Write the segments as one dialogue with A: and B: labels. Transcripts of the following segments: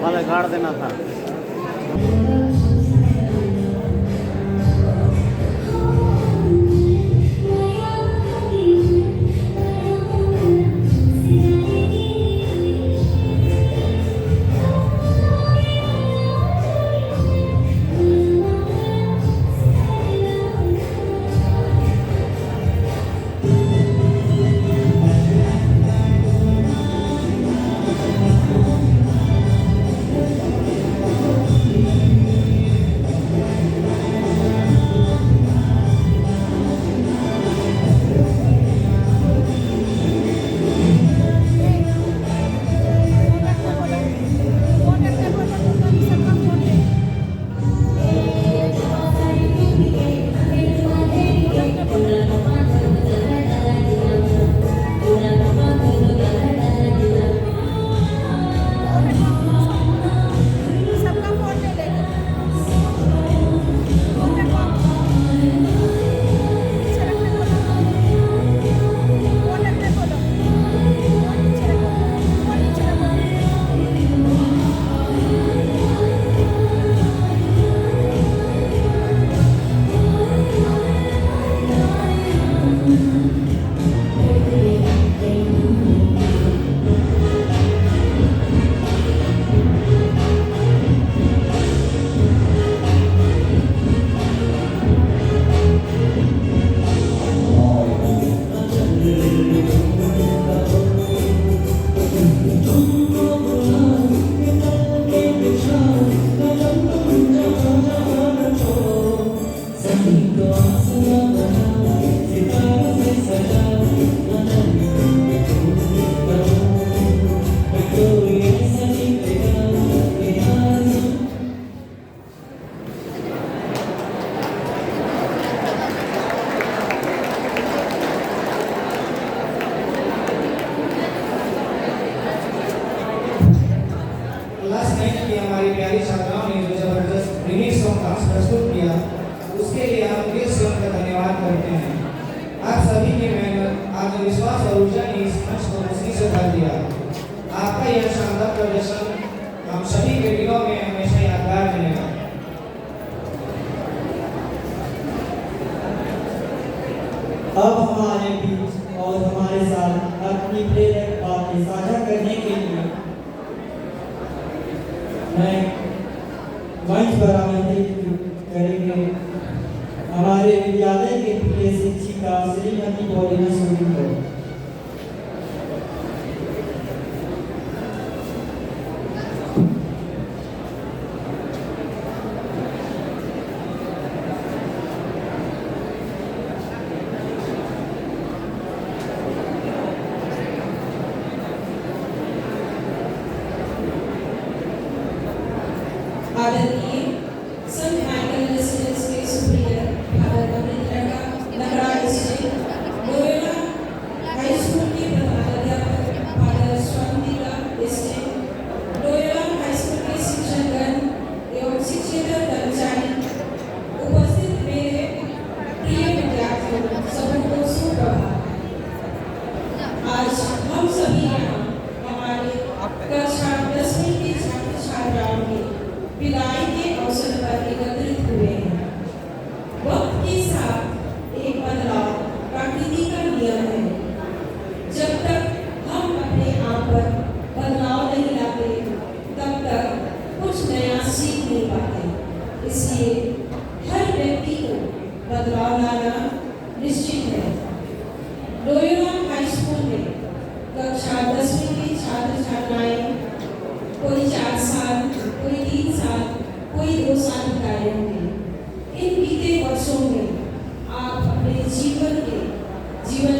A: पहले गाड़ देना था।
B: हमारी प्यारी छात्राओं ने जो जबरदस्त रिमिक्स सॉन्ग डांस प्रस्तुत किया, उसके लिए हम दिल से उनका धन्यवाद करते हैं। आप सभी की मेहनत, आत्मविश्वास और ऊर्जा ने इस मंच को रोशनी से भर दिया। आपका यह शानदार प्रदर्शन हम सभी के दिलों में हमेशा यादगार रहेगा।
C: अब हमारे बीच और हमारे साथ अपनी प्रेरक बातें साझा करने के लिए मैं मंच पर आमंत्रित करेंगे हमारे विद्यालय के प्रिय शिक्षिका श्रीमती बोलिना सोनी को।
D: आदरणीय संत माइकल रेसिडेंस के सुप्रियर फादर अमृत नगरा डिस्ट्रिक्ट लोयोला हाई स्कूल के प्रधानाध्यापक फादर स्वामिका डिस्ट्रिक्ट लोयोला हाई स्कूल के शिक्षकगण एवं शिक्षकेतर कर्मचारी, उपस्थित मेरे प्रिय विद्यार्थियों, सबको सुप्रभात। आज हम सभी यहाँ हमारे कक्षा 10वीं के छात्र छात्राओं के विदाई के अवसर पर एकत्रित हुए हैं। वक्त के साथ एक बदलाव प्रकृति का नियम है। जब तक हम अपने आप पर बदलाव नहीं लाते, तब तक कुछ नया सीख नहीं पाते। इसलिए हर व्यक्ति को बदलाव लाना निश्चित है। लोयोला हाई स्कूल में कक्षा 10वीं की छात्र छात्राएं कोई 4 साल, कोई 3 साल, कोई 2 साल बिताए होंगे। इन बीते वर्षों में आप अपने जीवन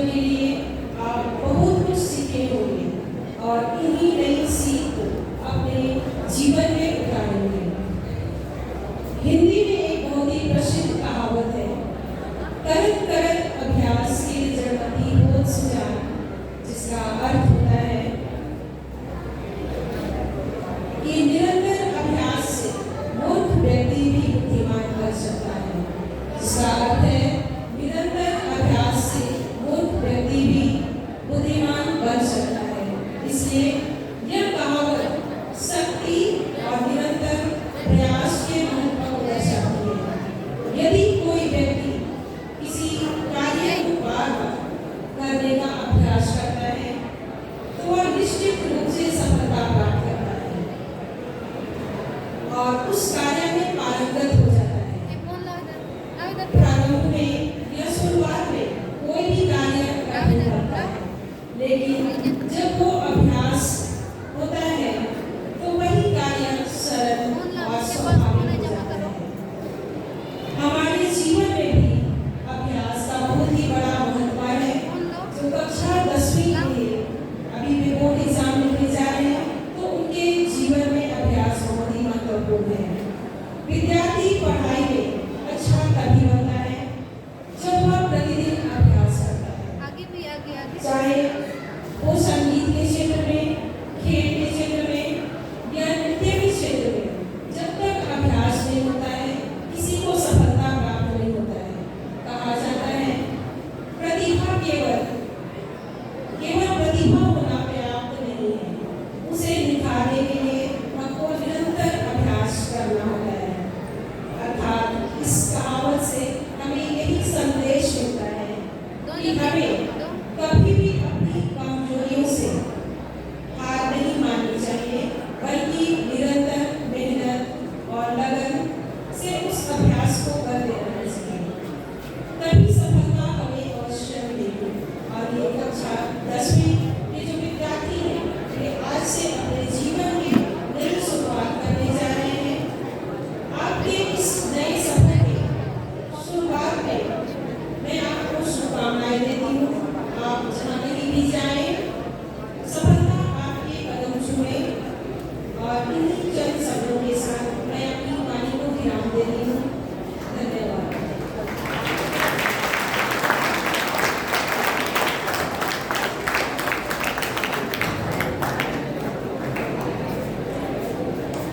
D: के लिए आप बहुत कुछ सीखे होंगे और इन्हीं नई सीख को अपने जीवन में उतारेंगे। हिंदी में एक बहुत ही प्रसिद्ध कहावत है, करत करत अभ्यास के जड़मति बोध सुजान, जिसका अर्थ होता है कि निरंतर अभ्यास से मूर्ख व्यक्ति भी बुद्धिमान बन सकता है। जिसका अर्थ है निरंतर अभ्यास से मूर्ख व्यक्ति भी बुद्धिमान बन सकता है। इसलिए यह कहावत शक्ति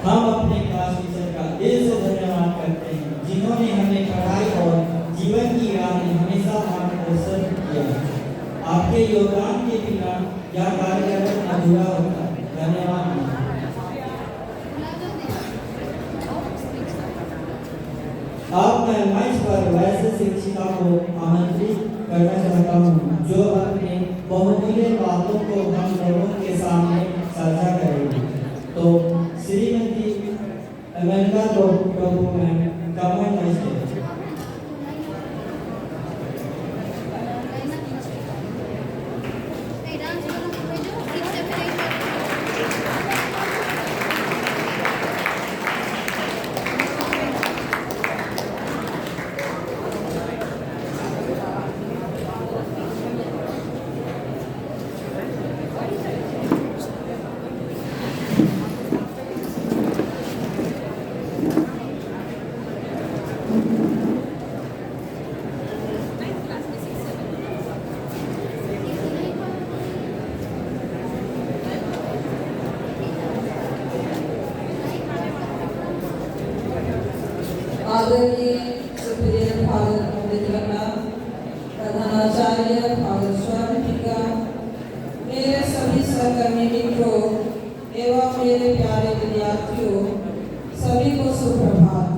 C: हम अपने क्लास टीचर का दिल से धन्यवाद करते हैं जिन्होंने हमें पढ़ाई और जीवन की राह में हमेशा मार्गदर्शन किया। आपके योगदान के बिना यह कार्यक्रम अधूरा होता। धन्यवाद। अब मैं मंच पर वैसे शिक्षिका को आमंत्रित करना चाहता हूँ जो अपने बहुमूल्य बातों को हम लोगों के सामने साझा करेंगी। तो श्रीमती अमेरिका प्रभु में कमेंट है।
D: आदरणीय सुप्रिय भारत अमृतकला प्रधानाचार्य भारत स्वामिका, मेरे सभी सहकर्मी मित्रों एवं मेरे प्यारे विद्यार्थियों, सभी को सुप्रभात।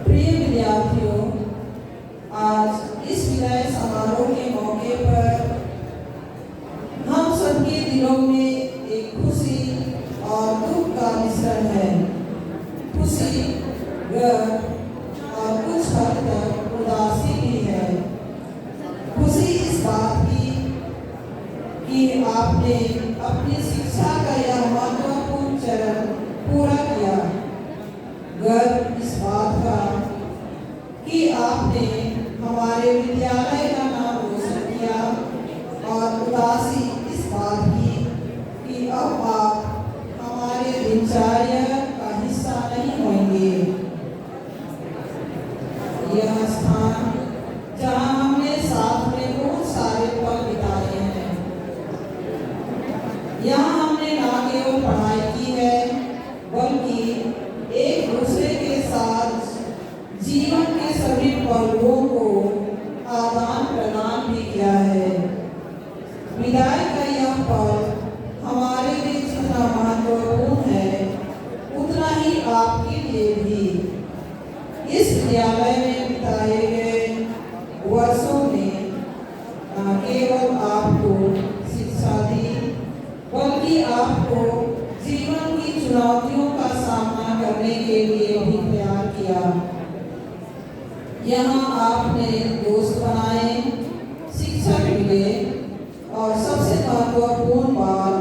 D: प्रिय विद्यार्थियों, आज इस विदाई समारोह के मौके पर हम सबके दिलों में एक खुशी और दुख का मिश्रण है। खुशी, गर्व और कुछ हद तक उदासी भी है। खुशी इस बात की कि आपने अपनी शिक्षा का यह महत्वपूर्ण चरण पूरा किया। गर्व इस बात का कि आपने हमारे विद्यालय का नाम रोशन किया, और उदासी इस बात की कि अब आप हमारे दिनचर्या का हिस्सा नहीं होंगे। यह स्थान जहाँ हमने साथ में बहुत सारे पल बिताए हैं, यहाँ हमने न केवल पढ़ाई की है बल्कि एक दूसरे के साथ जीवन के सभी पहलुओं को आदान प्रदान भी किया है। विदाई का यह पल हमारे लिए जितना महत्वपूर्ण है उतना ही आपके लिए भी। इस विद्यालय में बिताए गए वर्षों ने न केवल आपको शिक्षा दी बल्कि आपको जीवन की चुनौतियों का सामना करने के लिए भी तैयार किया। यहाँ आपने दोस्त बनाए, शिक्षक मिले और सबसे महत्वपूर्ण बात,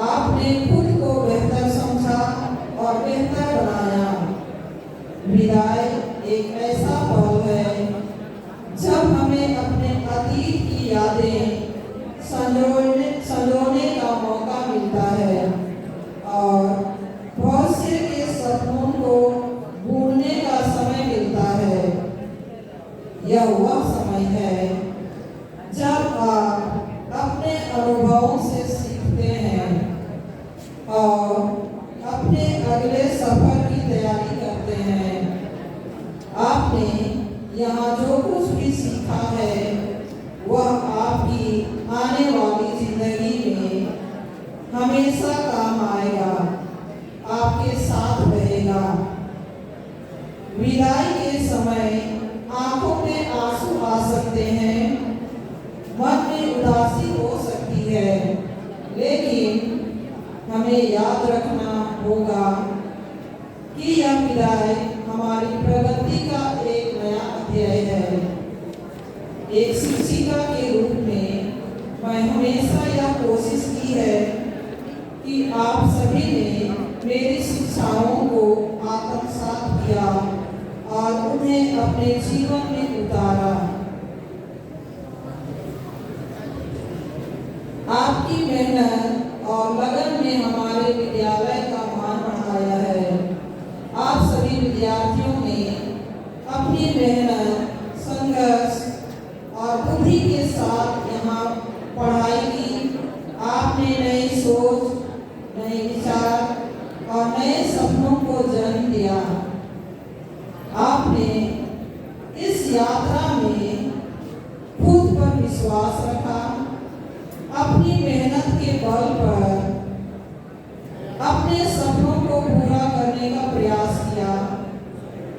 D: आपने खुद को बेहतर समझा और बेहतर बनाया। विदाई एक ऐसा पल है जब हमें अपने अतीत की यादें संजोने का मौका मिलता है और भविष्य के सपनों को भूलने का समय मिलता है। यह वह समय है जब आप अपने अनुभवों से सीखते हैं और अपने अगले सफर की तैयारी करते हैं। आपने यहाँ जो कुछ भी सीखा है वह आपकी आने वाली जिंदगी में हमेशा काम आएगा, आपके साथ रहेगा। विदाई के समय आंखों में आंसू आ सकते हैं, मन में उदासी हो सकती है, लेकिन हमें याद रखना होगा कि यह विदाई हमारी प्रगति का एक नया अध्याय है। एक शिक्षिका के रूप में मैं हमेशा यह कोशिश की है कि आप सभी ने मेरी शिक्षाओं को आत्मसात किया और उन्हें अपने जीवन में उतारा। आपकी मेहनत और लगन ने हमारे विद्यालय का मान बढ़ाया है। आप सभी विद्यार्थियों ने अपनी मेहनत, संघर्ष और बुद्धि के साथ यहाँ पढ़ाई की। आपने आपने नई सोच, नए विचार और नए सपनों को जन्म दिया। आपने इस यात्रा में खुद पर विश्वास रखा, अपनी मेहनत के बल पर अपने सपनों को पूरा करने का प्रयास किया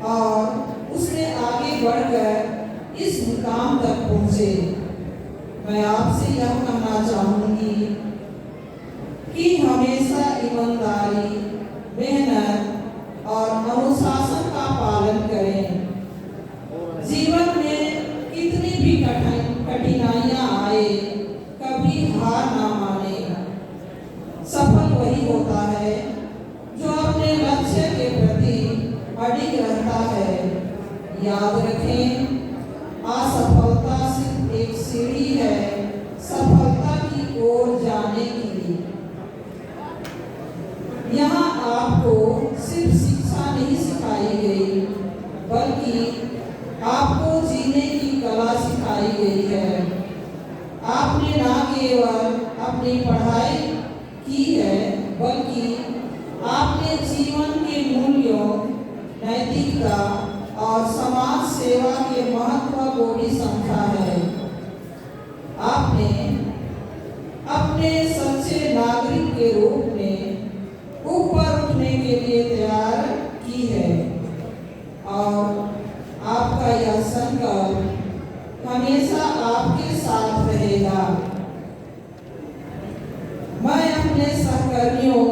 D: और उसमें आगे बढ़कर इस मुकाम तक पहुंचे। मैं आपसे यह कहना चाहूंगी कि हमेशा ईमानदारी, मेहनत और अनुशासन का पालन करें। जीवन में कितनी भी कठिनाइयां आए, कभी हार ना माने। सफल वही होता है जो अपने लक्ष्य के प्रति अडिग रहता है। याद रखें, असफलता सिर्फ एक सीढ़ी है सफलता की ओर जाने के लिए। यहाँ आपको सिर्फ शिक्षा नहीं सिखाई गई, बल्कि आपको जीने की कला सिखाई गई है। आपने न केवल अपनी पढ़ाई की है, बल्कि आपने जीवन के मूल्यों, नैतिकता और समाज सेवा के महत्व को भी समझा है। आपने अपने सच्चे नागरिक के रूप में ऊपर उठने के लिए तैयार की है और आपका यह संकल्प हमेशा आपके साथ रहेगा। मैं अपने सहकर्मियों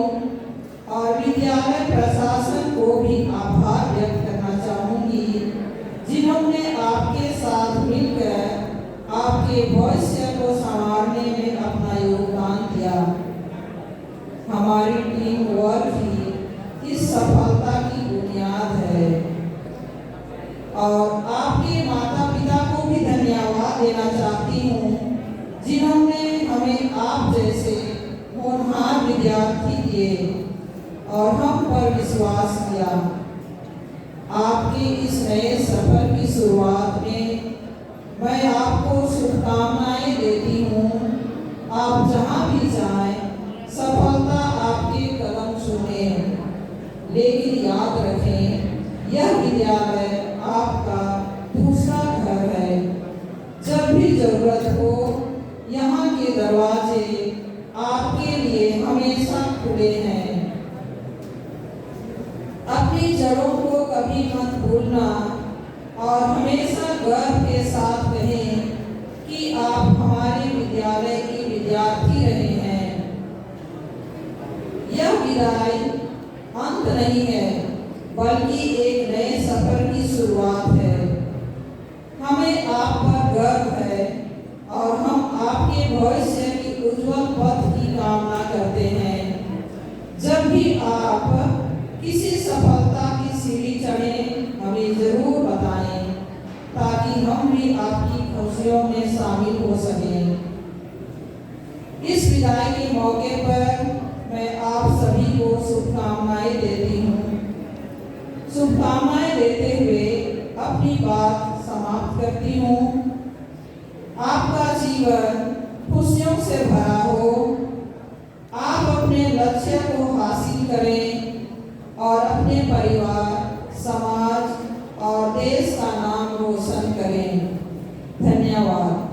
D: और विद्यालय प्रशासन को भी आभार व्यक्त करना चाहूंगी, जिन्होंने आपके साथ मिलकर आपके भविष्य को संवारने में अपना योगदान दिया। हमारी टीम वर्क ही इस सफलता की बुनियाद है और आपके माता पिता को भी धन्यवाद देना चाहती हूँ, जिन्होंने हमें आप जैसे होनहार विद्यार्थी दिए और हम पर विश्वास किया। आपके इस नए सफर की शुरुआत में मैं आपको शुभकामनाएं देती हूँ। आप जहाँ भी जाएं, सफलता आपके कदम चूमे। लेकिन याद रखें, यह विद्यालय आपका दूसरा घर है। जब भी जरूरत हो, यहाँ के दरवाजे आपके लिए हमेशा खुले हैं। अपनी जड़ों को कभी मत भूलना और हमेशा गर्व के साथ कहें कि आप हमारे विद्यालय के विद्यार्थी रहे हैं। यह विदाई अंत नहीं है, बल्कि एक नए सफर की शुरुआत है। हमें आप पर गर्व है और हम आपके भविष्य की उज्जवल पथ की कामना करते हैं। जब भी आप किसी सफलता की सीढ़ी चढ़ें, हमें जरूर बताएं, ताकि हम भी आपकी खुशियों में शामिल हो सकें। इस विदाई के मौके पर मैं आप सभी को शुभकामनाएं देती हूँ। शुभकामनाएं देते हुए अपनी बात समाप्त करती हूँ। आपका जीवन खुशियों से भरा हो, आप अपने लक्ष्य को हासिल करें और अपने परिवार, समाज और देश का नाम रोशन करें। धन्यवाद।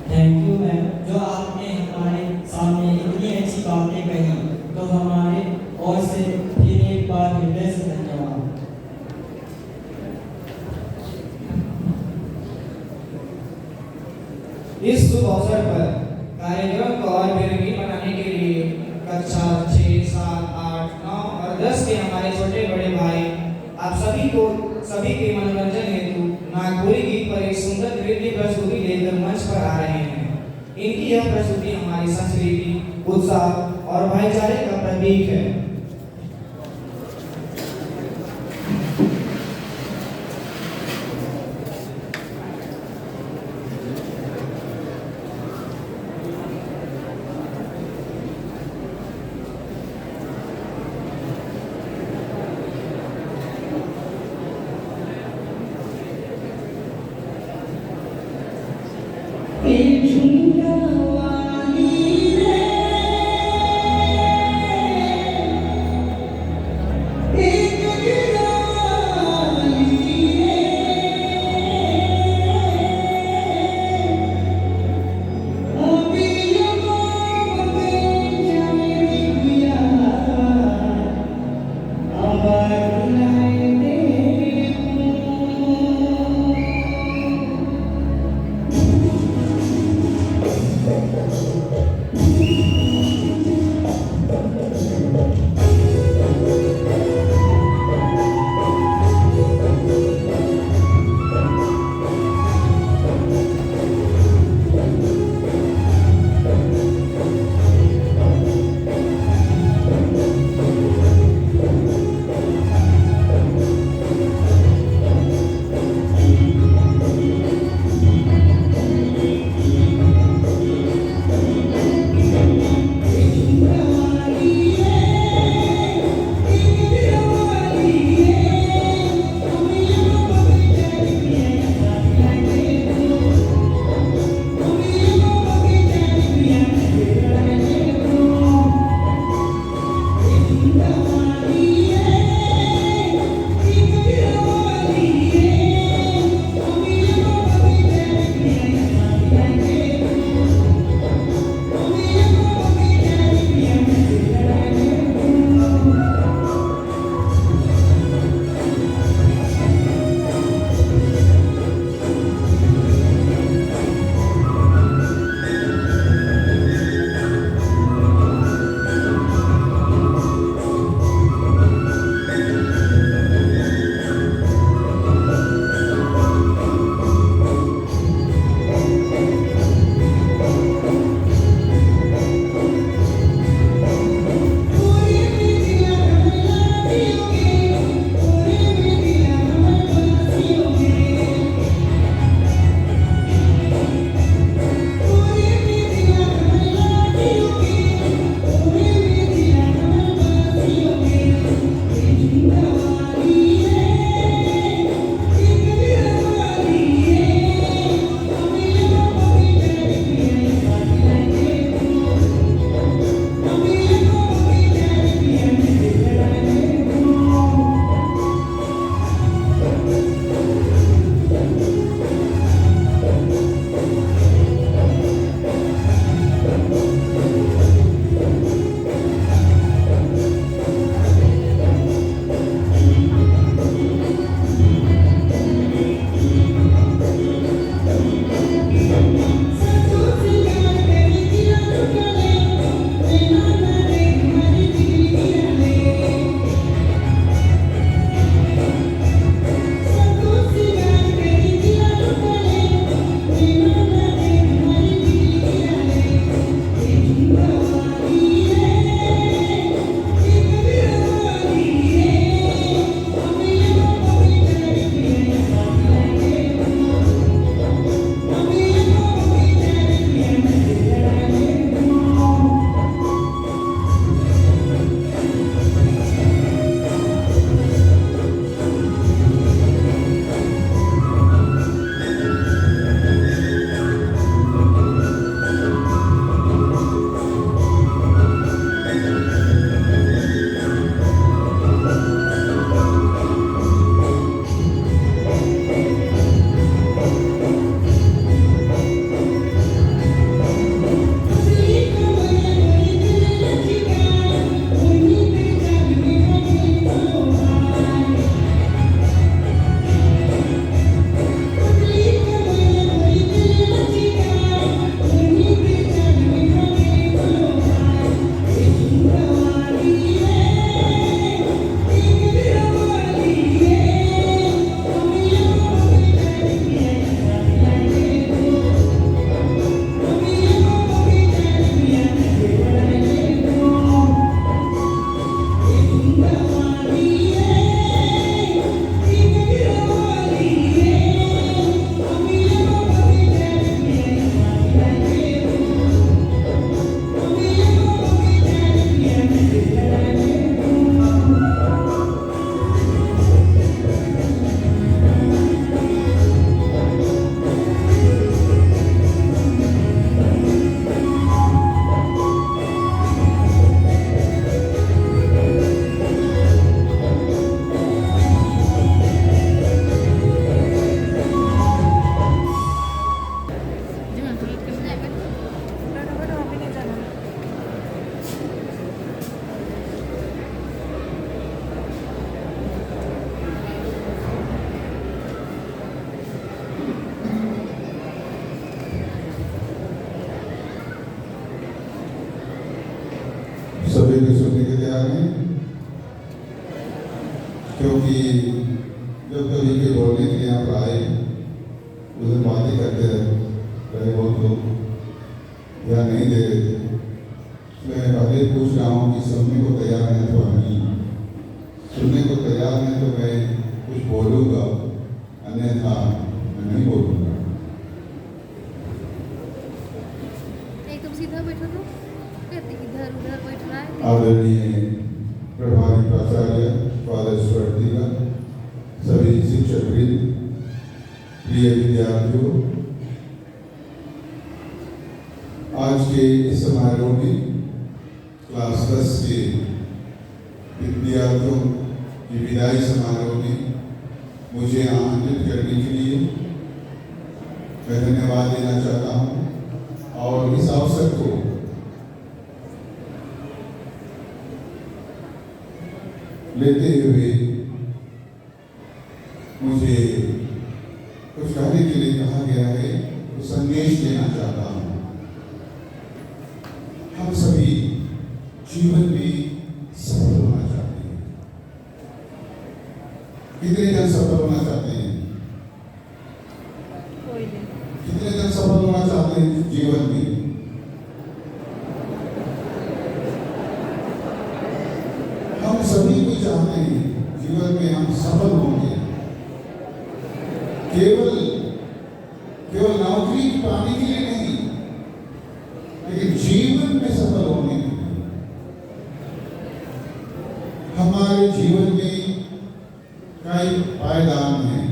C: थैंक यू मैम, जो आपने हमारे सामने इतनी अच्छी बातें कही, तो हमारे ओर से फिर एक बार हृदय से धन्यवाद।
B: इस शुभ अवसर पर कार्यक्रम को और भी रंगीन बनाने के लिए कक्षा 6, 7, 8, 9 और 10 के हमारे छोटे बड़े भाई आप सभी के मनोरंजन हेतु नागपुरी गीत पर एक सुंदर नृत्य प्रस्तुति लेकर मंच पर आ रहे हैं। इनकी यह प्रस्तुति हमारी संस्कृति, उत्साह और भाईचारे का प्रतीक है।
A: सभी को सुनने के तैयार हैं, क्योंकि जब कभी के बोलने के लिए यहाँ पर आए उधर बातें करते रहे बहुत लोग या नहीं दे रहे थे। मैं पहले पूछ रहा हूँ कि सुनने को तैयार हैं तो नहीं, सुनने को तैयार हैं तो मैं कुछ बोलूँगा, अन्यथा मैं नहीं बोलूँगा।
E: एकदम सीधा बैठो तो कहते इधर उधर बैठ रहा है।
A: आदरणीय प्रभारी प्राचार्य फादर स्वर्तिका, सभी शिक्षक वृंद, प्रिय विद्यार्थियों, आज के इस समारोह में क्लास 10 के विद्यार्थियों की विदाई समारोह में मुझे आमंत्रित करने के लिए मैं धन्यवाद देना चाहता हूँ और इस अवसर को लेते हुए मुझे कुछ कहने के लिए कहा गया है, तो संदेश देना चाहता हूँ। हम सभी जीवन में सफल होना चाहते हैं। कितने जन सफल होना चाहते हैं? कितने जन सफल होना चाहते हैं जीवन में? हम सभी को चाहते हैं जीवन में हम सफल होंगे। केवल नौकरी पाने के लिए नहीं, लेकिन जीवन में सफल होने के लिए। हमारे जीवन में कई पायदान हैं,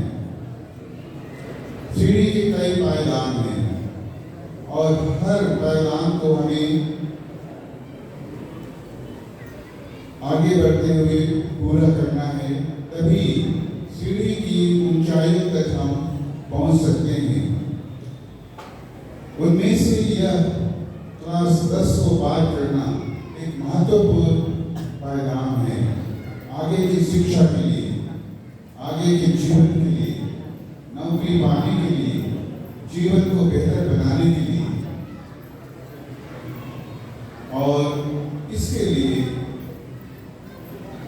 A: सीढ़ी के कई पायदान हैं, और हर पायदान को हमें आगे बढ़ते हुए पूरा करना है, तभी सीढ़ी की ऊंचाइयों तक हम पहुंच सकते हैं। उनमें से यह क्लास 10 को पार करना एक महत्वपूर्ण पायदान है आगे की शिक्षा के लिए, आगे के जीवन के लिए, नौकरी पाने के लिए, जीवन को बेहतर बनाने के लिए। और इसके लिए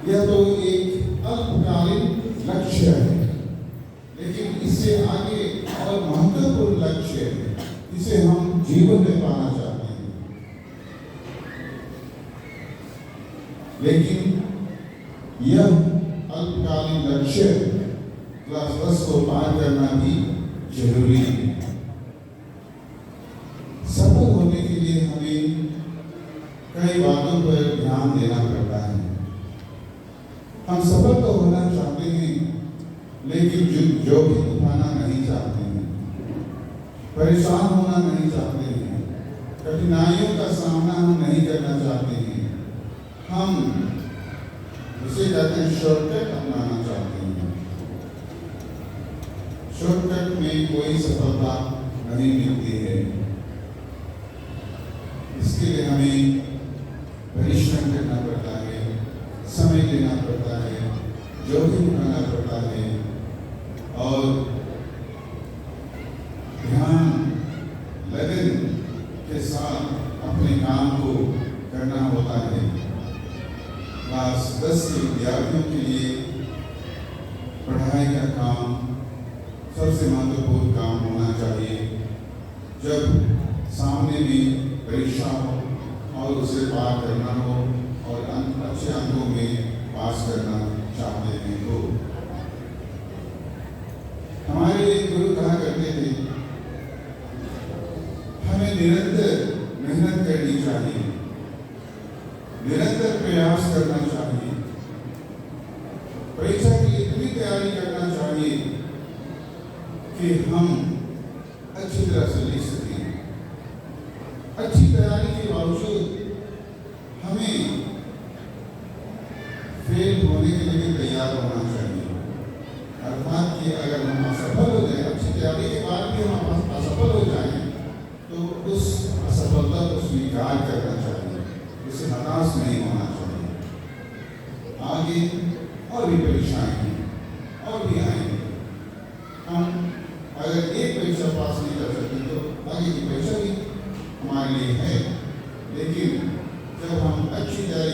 A: यह तो एक अल्पकालीन लक्ष्य है, लेकिन इससे आगे और महत्वपूर्ण लक्ष्य है जिसे हम जीवन में पाना चाहते हैं। लेकिन यह अल्पकालीन लक्ष्य क्लास 10 को पार करना भी जरूरी है। सफल होने के लिए हमें कई बातों पर ध्यान देना पड़ता है। हम सफल तो होना चाहते हैं, लेकिन जोखिम उठाना नहीं चाहते हैं, परेशान होना नहीं चाहते हैं, कठिनाइयों का सामना हम नहीं करना चाहते हैं। हम उसे कहते हैं शॉर्टकट अपनाना चाहते हैं। शॉर्टकट में कोई सफलता नहीं मिलती है। इसके लिए हमें परिश्रम करना पड़ता है, समय देना पड़ता है, जोखिम उठाना पड़ता है और ध्यान लगन के साथ अपने काम को करना होता है। क्लास 10 के विद्यार्थियों के लिए पढ़ाई का काम सबसे महत्वपूर्ण काम होना चाहिए। जब सामने में परीक्षा हो और उसे पार करना हो और अच्छे अंकों में पास करना चाहते हैं तो हमारे गुरु कहा करते थे, हमें निरंतर मेहनत करनी चाहिए, निरंतर प्रयास करना चाहिए, परीक्षा की इतनी तैयारी करना चाहिए कि हम अच्छी तरह से लिख सकें। अच्छी तैयारी के बावजूद हमें फेल होने के लिए तैयार होना चाहिए। अर्थात कि अगर हम असफल हो जाए, अच्छी तैयारी के बाद भी हम असफल हो जाएं, तो उस असफलता को स्वीकार करना चाहिए, उसे हताश नहीं होना चाहिए। आगे और भी परीक्षाएं हैं और भी आएंगे। हम अगर एक परीक्षा पास नहीं कर सकते तो आगे की परीक्षा भी हमारे लिए है, लेकिन जब हम अच्छी तैयारी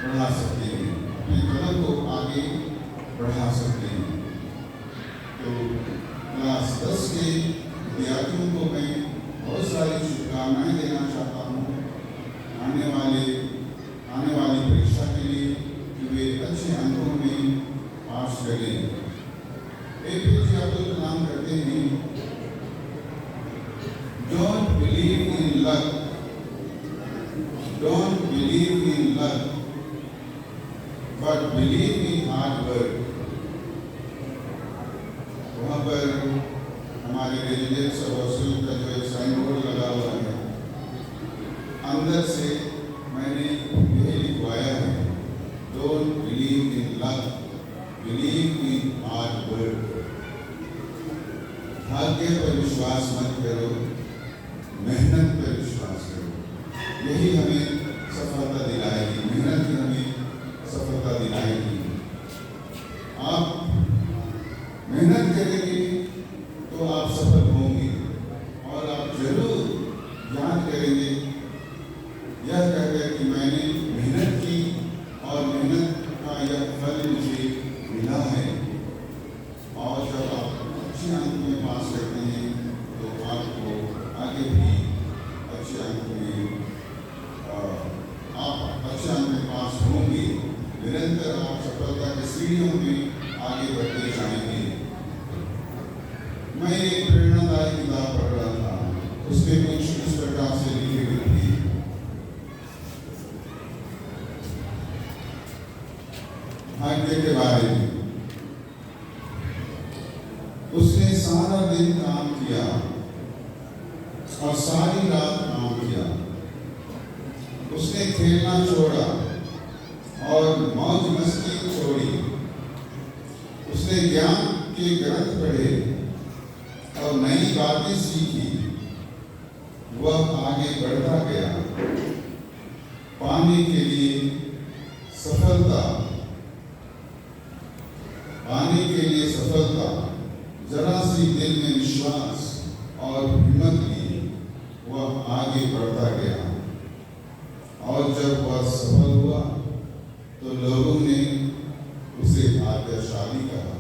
A: बढ़ा सकते हैं, अपने कदम को आगे बढ़ा सकते हैं। तो क्लास 10 के विद्यार्थियों को मैं बहुत सारी शुभकामनाएं देना चाहता हूँ आने वाली परीक्षा के लिए, कि वे अच्छे अंकों में पास करें। APJ अब्दुल कलाम कहते हैं, don't believe in luck, don't believe in luck, but believe in hard work. वहाँ पर हमारे रेजिडेंस और हॉस्टल का जो एक साइन बोर्ड लगा हुआ है, अंदर से मैंने यही लिखवाया है, don't believe in luck, believe in hard work. भाग्य पर विश्वास मत करो, मेहनत पर विश्वास करो, यही हमें सफलता दिलाएगी, मेहनत ही हमें सफलता दिलाएगी। आप मेहनत करेंगे तो आप सफल होंगे, और आप जरूर याद करेंगे यह कहकर कि मैंने मेहनत की और मेहनत का यह फल मुझे मिला है। और जब आप अच्छे अंक में पास करते हैं तो आपको आगे भी अच्छे अंक में आप अच्छे अंक में पास होंगे। निरंतर आप सफलता की सीढ़ियों में आगे बढ़ते जाएंगे। मैं एक प्रेरणादायक किताब पढ़ रहा था, उसमें कुछ इस प्रकार से लिखी हुई थी, भाग्य के बारे में। उसने सारा दिन काम किया और सारी रात काम किया। उसने खेलना छोड़ा और मौज मस्ती छोड़ी। उसने ज्ञान के ग्रंथ पढ़े और नई बातें सीखी। वह आगे बढ़ता गया, पाने के लिए सफलता, पाने के लिए सफलता, जरा सी दिल में विश्वास और हिम्मत ली, वह आगे बढ़ता गया। और जब वह सफल हुआ तो लोगों ने उसे भाग्यशाली कहा।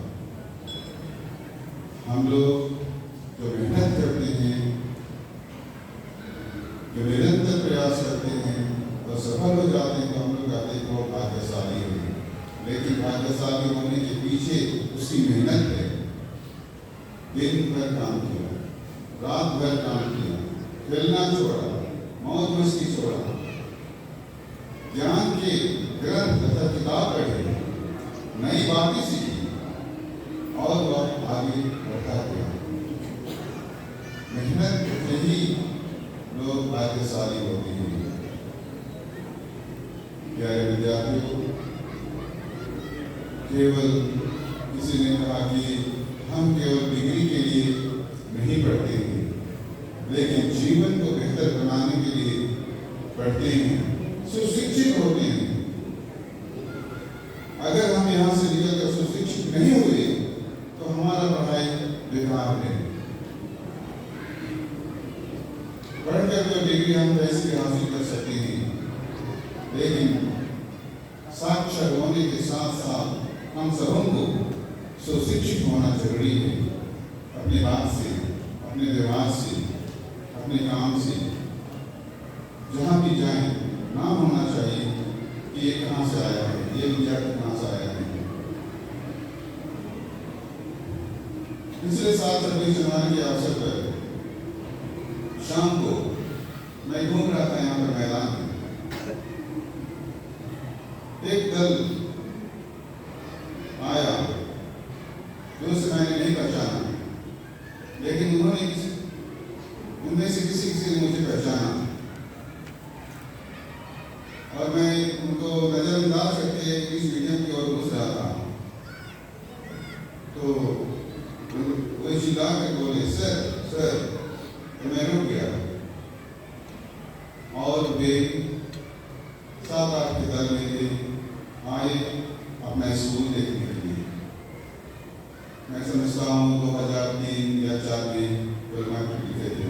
A: हम लोग जो मेहनत करते हैं, जो निरंतर प्रयास करते हैं और सफल हो जाते हैं, तो हम लोग कहते हैं वो भाग्यशाली है। लेकिन भाग्यशाली होने के पीछे उसकी मेहनत है। दिन भर काम किया, रात भर काम किया, खेलना छोड़ा, मौज मस्ती छोड़ा, ज्ञान के ग्रंथ तथा किताब पढ़े, नई बातें सीखी और वह आगे बढ़ता गया। मेहनत से ही लोग भाग्यशाली होते हैं। प्यारे विद्यार्थियों, केवल किसी ने कहा कि हम केवल डिग्री के लिए नहीं पढ़ते हैं, लेकिन जीवन को बेहतर बनाने के लिए पढ़ते हैं, सुशिक्षित होते हैं। अगर हम यहाँ से निकलकर सुशिक्षित नहीं हुए तो हमारा पढ़ाई बेकार है। पढ़कर तो डिग्री हम वैसे भी हासिल कर सकते हैं, लेकिन साक्षर होने के साथ साथ हम सबों को सुशिक्षित होना जरूरी है। अपनी बात से, अपने व्यवहार से, अपने काम से, जहाँ भी जाए नाम होना चाहिए कि ये कहाँ से आया है, ये विद्यार्थी कहाँ से आया है। पिछले साल 26 जनवरी के अवसर पर शाम को मैं घूम रहा था यहाँ पर मैदान में। एक दल आया जो से मैंने नहीं पहचाना, लेकिन उनमें से किसी ने मुझे पहचाना और मैं उनको नजरअंदाज करके इस मीडियम की ओर घुस रहा था। तो वो चिल्ला कर बोले, सर सर, तो मैं रुक गया और वे 7-8 के दल में थे, आए अपना स्कूल देखने के लिए। मैं समझता हूँ 2003 या 2004 में लिखे थे।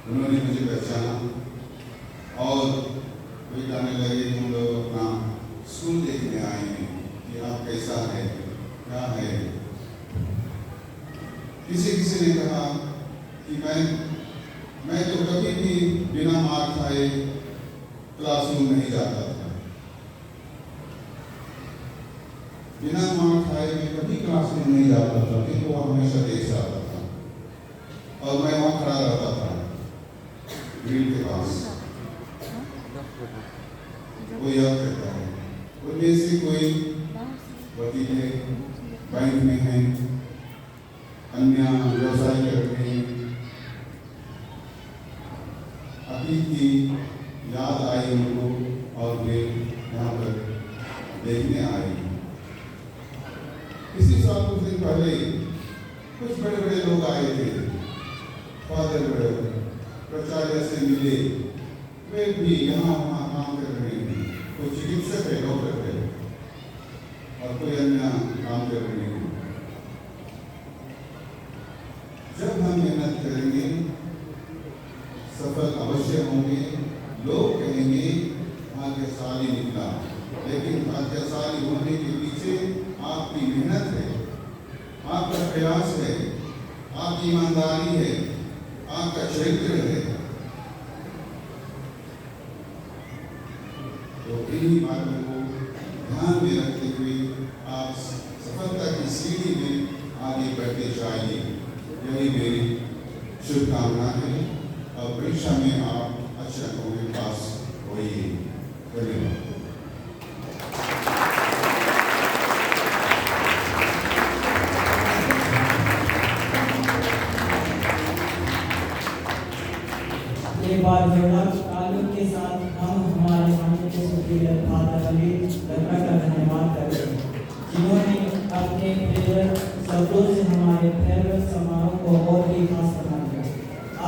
A: उन्होंने मुझे पहचाना और वे कहने लगे कि हम लोग अपना स्कूल देखने आए हैं कि आप कैसा है, क्या है। किसी ने कहा कि मैं तो कभी भी बिना मार खाए क्लासरूम नहीं जाता था, बिना मार खाए मैं कभी क्लासरूम नहीं जाता था, किंतु वो हमेशा देख से आता था और मैं वहाँ खड़ा रहता था ग्रिल के पास। वो याद करता है। उनमें से कोई वकील है, बैंक में है, अन्य व्यवसाय कर रहे हैं। अतीत की याद आई उनको और वे यहाँ पर देखने आए। इसी साल कुछ दिन पहले कुछ बड़े बड़े लोग आए थे, फादर प्राचार्य से मिले। वे भी यहाँ वहाँ काम कर रहे हैं, कोई चिकित्सक है, डॉक्टर है और कोई अन्य काम कर रहे हैं। जब हम मेहनत करेंगे सफल अवश्य होंगे। लोग कहेंगे भाग्यशाली निकला, लेकिन भाग्यशाली होने के पीछे आपकी मेहनत है, आपका प्रयास है, आपकी ईमानदारी है, आपका चरित्र है। तो इन्हीं बातों को ध्यान में रखते हुए आप सफलता की सीढ़ी में आगे बढ़ते जाइए। यही मेरी शुभकामना है और परीक्षा में आप अच्छे अंकों के पास होइए। धन्यवाद।
C: एक बार जोड़ा तालीम के साथ हम हमारे माननीय सुप्रीयर फादर अली लड़का का धन्यवाद करते हैं, जिन्होंने अपने प्रेरक शब्दों से हमारे फेयरवेल समारोह को और भी खास बना दिया।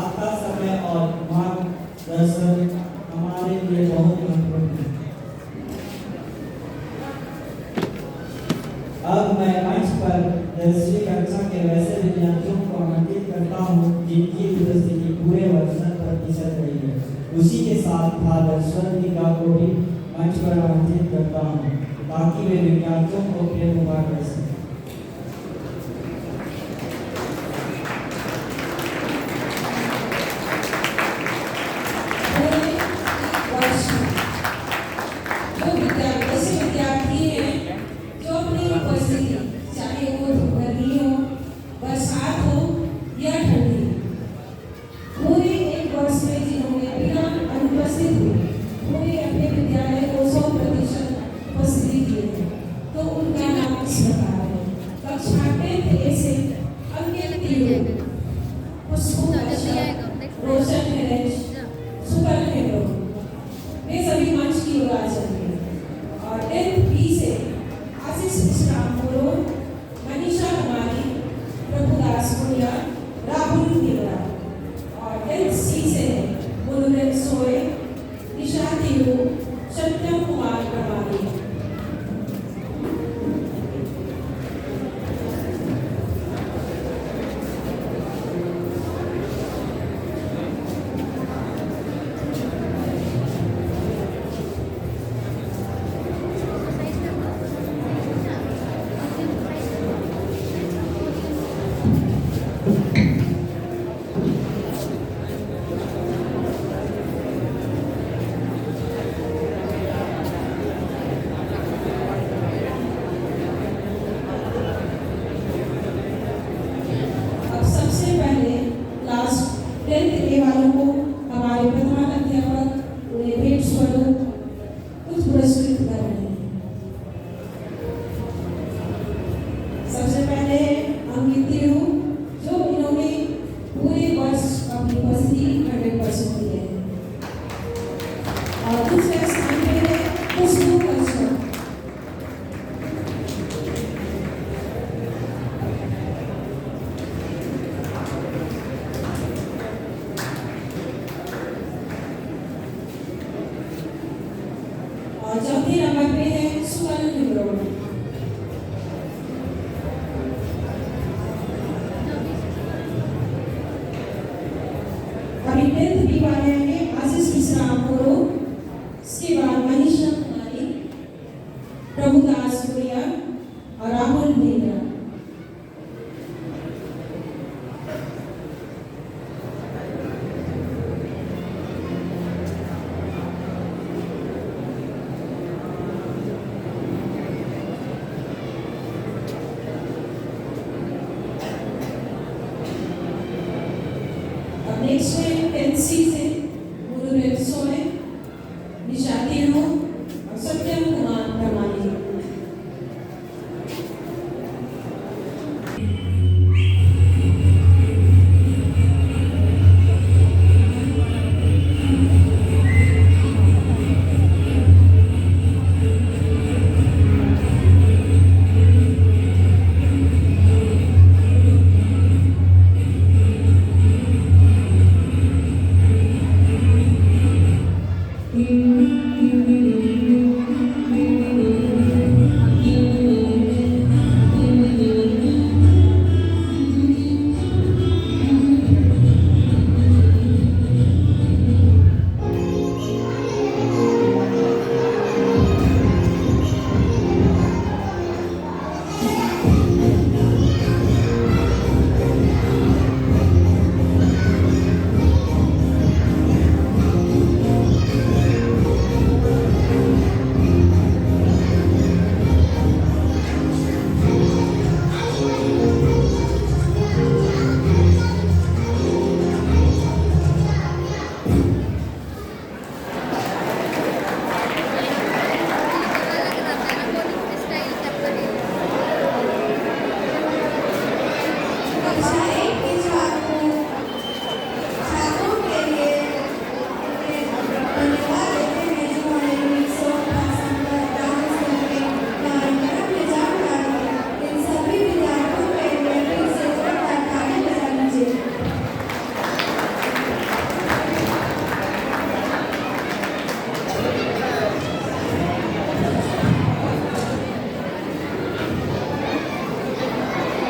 C: आपका समय और मार्गदर्शन हमारे लिए बहुत महत्वपूर्ण है। अब मैं मंच पर 10वीं कक्षा के वैसे विद्यार्थियों को आमंत्रित करता हूँ जिनकी उपस्थिति पूरे वर्ष प्रतिशत रही है। उसी के साथ फादर स्वर्णिका को भी मंच पर आमंत्रित करता हूँ ताकि वे विद्यार्थियों को प्रेम मुबारक कर सकें।
D: विद्यार्थी हैं जो अपनी उपस्थिति, चाहे वो गर्मी हो, बरसात हो या ठंडी, पूरे एक वर्ष में जिन्होंने बिना अनुपस्थित हुए पूरे अपने विद्यालय को 100% उपस्थिति दी है, तो उनका नाम इस प्रकार है। कक्षा 10 से अंकित तिवारी, पुष्पू कश्यप, रोशन नरेश, सुकल हेरो, वे सभी मंच की ओर आ चुके हैं। और 10 बी से आशीष विश्राम मोरो, मनीषा कुमारी, प्रभुदास मुनिया, राहुल निवरा। और 10 सी से मुनुरन सोए, निशा तिरु, सत्यम कुमार प्रमाणी। वालों को हमारे प्रधान अध्यापक उन्हें भेंट स्वरूप कुछ पुरस्कृत कर रहे हैं। सबसे पहले अंकित तिरु, जो इन्होंने पूरे वर्ष अपनी उपस्थिति 100% दी है। और दूसरे स्थान पे है पुष्पू कश्यप। और चौथे नंबर पे है सुकल हेरो। अभी 10th बी वाले हैं आशीष विश्राम मोरो, इसके बाद मनीषा कुमारी, प्रभुदास गुड़िया और राहुल भिंद्रा। नेक्स्ट है पेंसी से गुरुदेव सोए, निशाती हो और सत्यम कुमार प्रमाणी।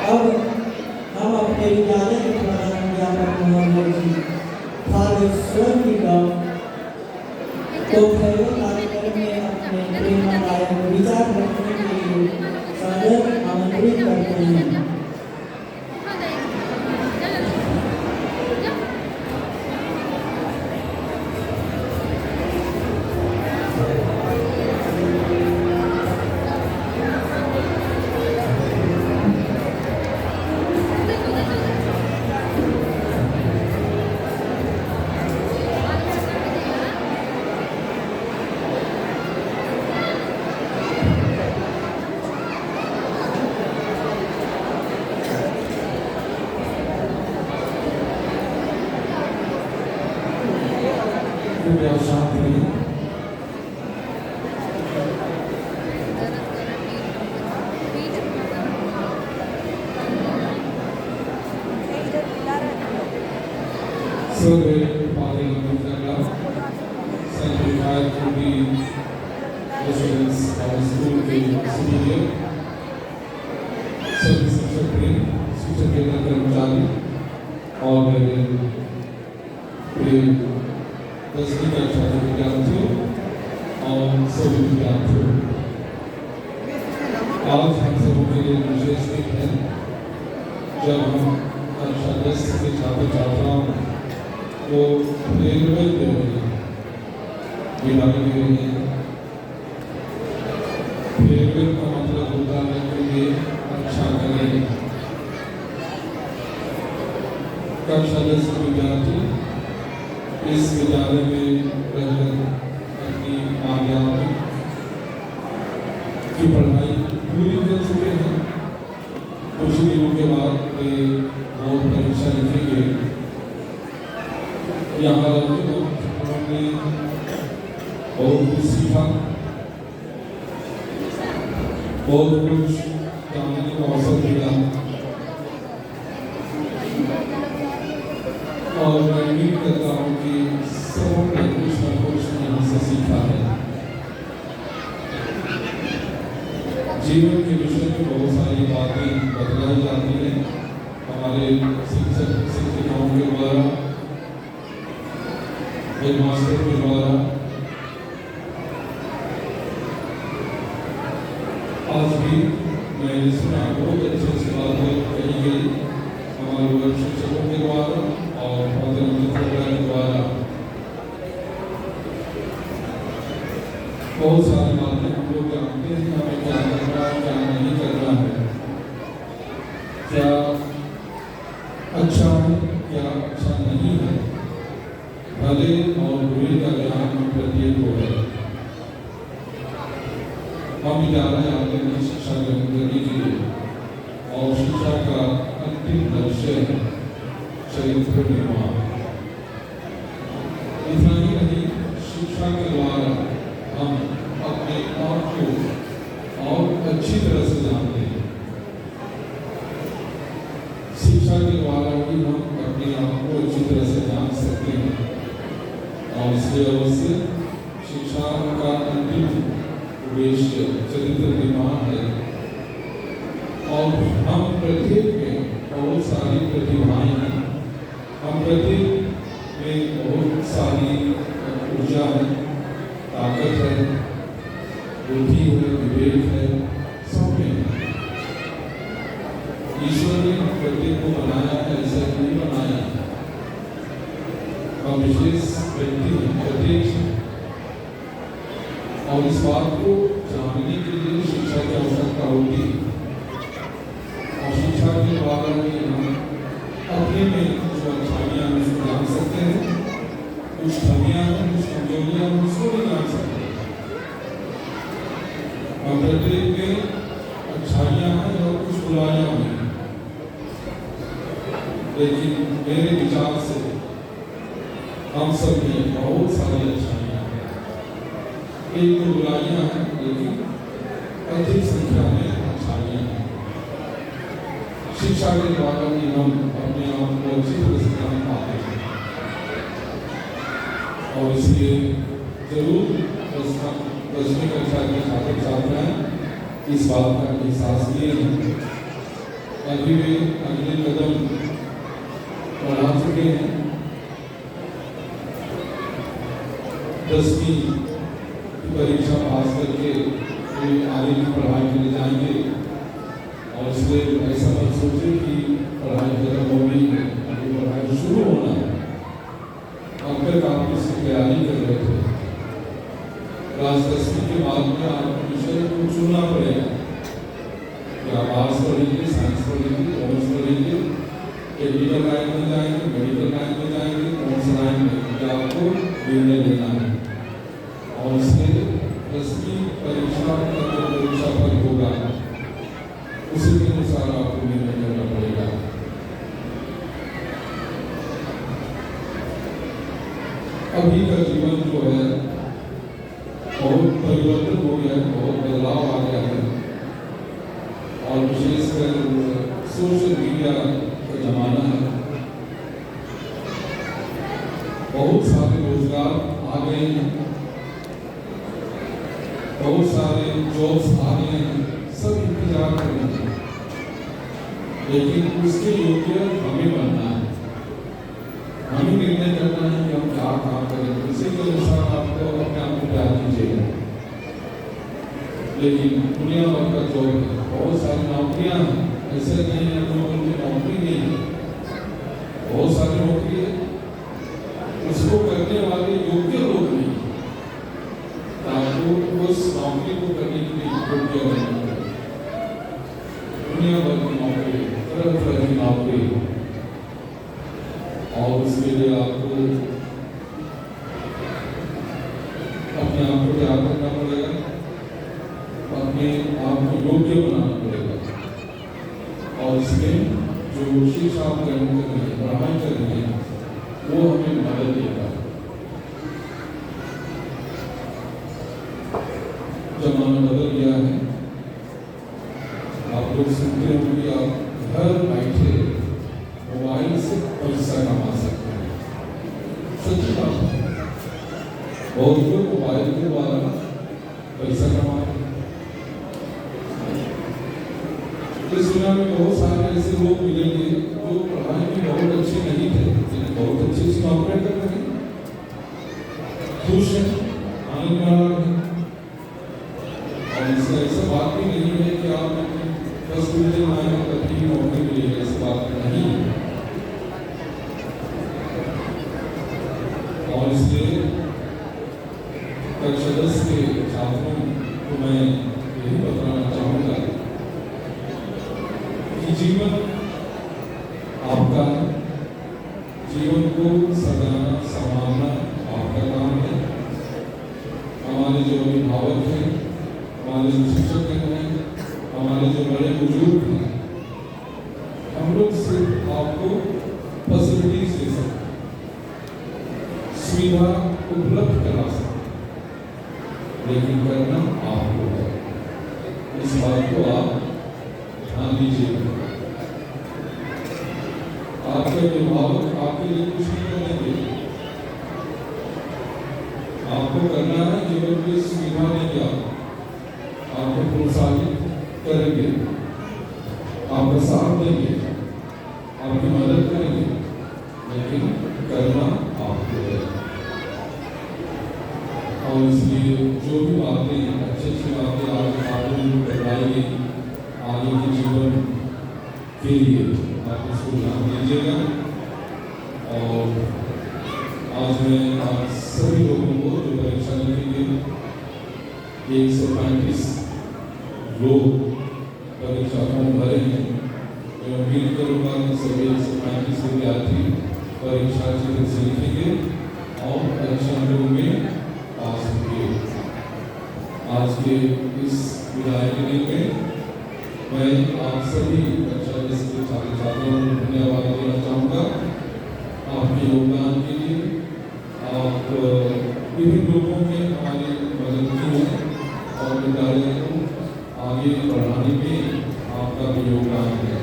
C: अब हम अपने विद्यालय के प्रधानाध्यापक मोहम्मद जी फारूक सोनका को पहले कार्यक्रम में अपने प्रेरणादायक विचार रखने के लिए सादर आमंत्रित करते हैं।
F: So great Father Ramachandra, sanctified to be residents of the school superior, सभी शिक्षक केंद्र कर्मचारी और मेरे प्रिय 10वीं कक्षा के विद्यार्थियों और सभी विद्यार्थियों, आज हम सबों के लिए विशेष दिन है जब हम कक्षा 10 के छात्र छात्राओं को फेयरवेल दे रहे हैं, विदाई दे रहे हैं। फेयरवेल का मतलब होता है कि ये अच्छा करें। कक्षा 10 के विद्यार्थी इस विद्यालय में रहकर अपनी माध्यमिक की पढ़ाई पूरी कर चुके हैं। कुछ दिनों के बाद वे बोर्ड परीक्षा लिखेंगे। यहाँ रहते उन्होंने बहुत कुछ सीखा, बहुत कुछ जानने का अवसर मिला और मैं उम्मीद करता हूँ कि सबने कुछ न कुछ यहाँ से सीखा है। जीवन के विषय में बहुत सारी बातें बतलाई जाती हैं हमारे शिक्षक शिक्षिकाओं के द्वारा, हेडमास्टर के द्वारा, आज भी मैंने सुना बहुत अच्छे से बातें कही गई हमारे वर्ग शिक्षकों के द्वारा और के द्वारा। बहुत सारी बातें हम लोग जानते हैं हमें क्या करना है क्या नहीं करना है, क्या अच्छा है क्या अच्छा नहीं है, भले और बुरे का ज्ञान हम प्रत्येक को है। हम विद्यालय आते हैं शिक्षा ग्रहण करने के लिए और शिक्षा का अंतिम लक्ष्य है चरित्र निर्माण। इतना ही नहीं, शिक्षा के द्वारा हम अपने आप को और अच्छी तरह से जानते हैं। शिक्षा के द्वारा ही हम अपने आप को अच्छी तरह से जान सकते हैं और इसलिए अवश्य शिक्षा का अंतिम उद्देश्य चरित्र निर्माण है। और हम प्रत्येक में बहुत सारी प्रतिभाएं हैं, हम प्रत्येक में बहुत सारी ऊर्जा है, ताकत है, बुद्धि है, विवेक है, सब में ईश्वर ने हम प्रत्येक को बनाया है, ऐसा नहीं बनाया। हम विशेष व्यक्ति हैं प्रत्येक, और इस बात को जानने के लिए शिक्षा की आवश्यकता होती है और शिक्षा के द्वारा ही हम अपने में जो अच्छाइयाँ हैं उसको जान सकते हैं, कुछ कमियाँ हैं कुछ कमजोरियाँ हैं उसको भी जान सकते हैं। हम प्रत्येक में अच्छाइयाँ हैं और कुछ बुराइयाँ हैं, लेकिन मेरे विचार से हम सब में बहुत सारी अच्छाइयाँ हैं, एक तो बुराइयाँ हैं लेकिन अधिक संख्या में अच्छाइयाँ हैं। शिक्षा के द्वारा ही हम अपने आप को अच्छी तरह से जान पाते हैं और इसलिए जरूर 10वीं कक्षा के छात्र छात्राएं इस बात का एहसास लिए हैं, अभी वे अगले कदम बढ़ा चुके हैं। 10वीं परीक्षा पास करके वे आगे की पढ़ाई के लिए जाएंगे और इसलिए ऐसा मत सोचे कि पढ़ाई खत्म हो गई है, अभी पढ़ाई शुरू होना है। अब तक आप इसकी तैयारी कर रहे थे, क्लास 10वीं के बाद में आप विषय को चुनना पड़ेगा कि आप आर्ट्स पढ़ेंगे, साइंस पढ़ेंगे, कॉमर्स पढ़ेंगे, टेक्निकल लाइन में जाएंगे, मेडिकल लाइन में जाएंगे, कौन सा लाइन में, ये आपको निर्णय लेना है। और इसलिए 10वीं परीक्षा का जो परीक्षा फल होगा उसी के अनुसार आपको निर्णय करना पड़ेगा। अभी का जीवन जो है बहुत परिवर्तन हो गया है, बहुत बदलाव आ गया है और विशेषकर सोशल मीडिया का जमाना है। बहुत सारे रोजगार आ गए हैं, बहुत सारे जॉब्स आ गए हैं, सब इंतजार कर रहे हैं, लेकिन उसके योग्य हमें बनना है, हमें निर्णय करना है कि हम क्या काम करें। उसी के अनुसार आपको अपने आप को तैयार कीजिएगा। लेकिन दुनिया भर का जॉब है, बहुत सारी नौकरियां हैं, ऐसे नहीं है लोगों की नौकरी नहीं है, बहुत सारी नौकरी है, उसको करने वाले योग्य लोग नहीं, आपको उस नौकरी को करने के लिए योग्य बनना है। दुनिया भर की नौकरी, तरह तरह की नौकरी, और उसके लिए आपको अपने आप को तैयार करना पड़ेगा, अपने आप को योग्य बनाना पड़ेगा और इसमें जो शिक्षा आप ग्रहण कर रहे हैं, पढ़ाई कर रहे हैं, वो हमें मदद देगा। जमाना बदल गया है, आप लोग सुनते होंगे आप घर बैठे मोबाइल से पैसा कमा सकते हैं। सच्ची बात है, बहुत लोग मोबाइल के द्वारा पैसा कमा रहे हैं। इस दुनिया में बहुत सारे ऐसे लोग मिलेंगे जो पढ़ाई में बहुत अच्छे नहीं थे, लेकिन बहुत अच्छे से नौकरी कर रहे हैं, खुश हैं, आनंद मना रहे हैं। और इसका ऐसा बात भी नहीं है मैं यही बताना चाहूँगा कि जीवन आपका है, जीवन को सजाना संभालना आपका काम है। हमारे जो अभिभावक हैं, हमारे जो शिक्षक हैं, हमारे जो बड़े बुजुर्ग हैं, हम लोग सिर्फ आपको फैसिलिटीज दे सकते, सुविधा उपलब्ध करा सकते, लेकिन करना आपको है। इस बात को आप ध्यान दीजिएगा। आपके अभिभावक आपके लिए कुछ नहीं करेंगे, आपको करना है जीवन की सुविधा देंगे, आपको प्रोत्साहित करेंगे, आपका साथ देंगे, आपकी मदद करेंगे, लेकिन करना आपको है। और इसलिए जो भी बातें अच्छी बातें आज आपको बताई आगे के जीवन के लिए आप उसको ध्यान दीजिएगा। और आज मैं आप सभी लोगों को जो परीक्षा लिखेंगे, 135 लोग परीक्षा फॉर्म भरे हैं, मैं उम्मीद करूँगा कि सभी 135 विद्यार्थी परीक्षा अच्छे से लिखेंगे और परीक्षा में पास होंगे। आज के इस विदाई के दिन में मैं आप सभी कक्षा के छात्र छात्राओं को धन्यवाद देना चाहूँगा आपके योगदान के लिए। आप विभिन्न लोगों ने हमारी मदद की है और विद्यालय को आगे बढ़ाने में आपका भी योगदान है।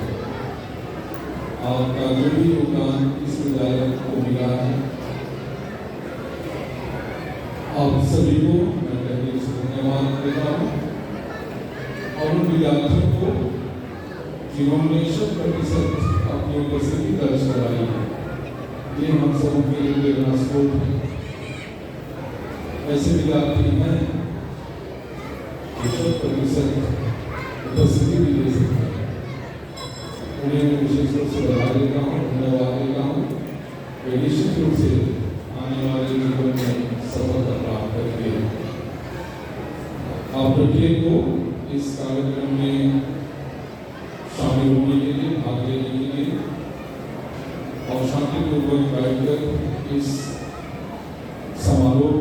F: आपका जो भी योगदान इस विद्यालय को मिला है, आप सभी को मैं पहले से धन्यवाद देता हूँ। और उन विद्यार्थियों को जिन्होंने 100% अपनी उपस्थिति दर्ज कराई है, ये हम सबों के लिए प्रेरणा स्रोत है। ऐसे विद्यार्थी हैं जो 100% उपस्थिति भी दे सकते हैं, उन्हें मैं विशेष रूप से बधाई देता हूँ, धन्यवाद देता हूँ। वे निश्चित रूप से आने वाले जीवन में सफलता प्राप्त करेंगे। आप प्रत्येक को इस कार्यक्रम में शामिल होने के लिए, भाग लेने के लिए और शांतिपूर्वक बैठकर इस समारोह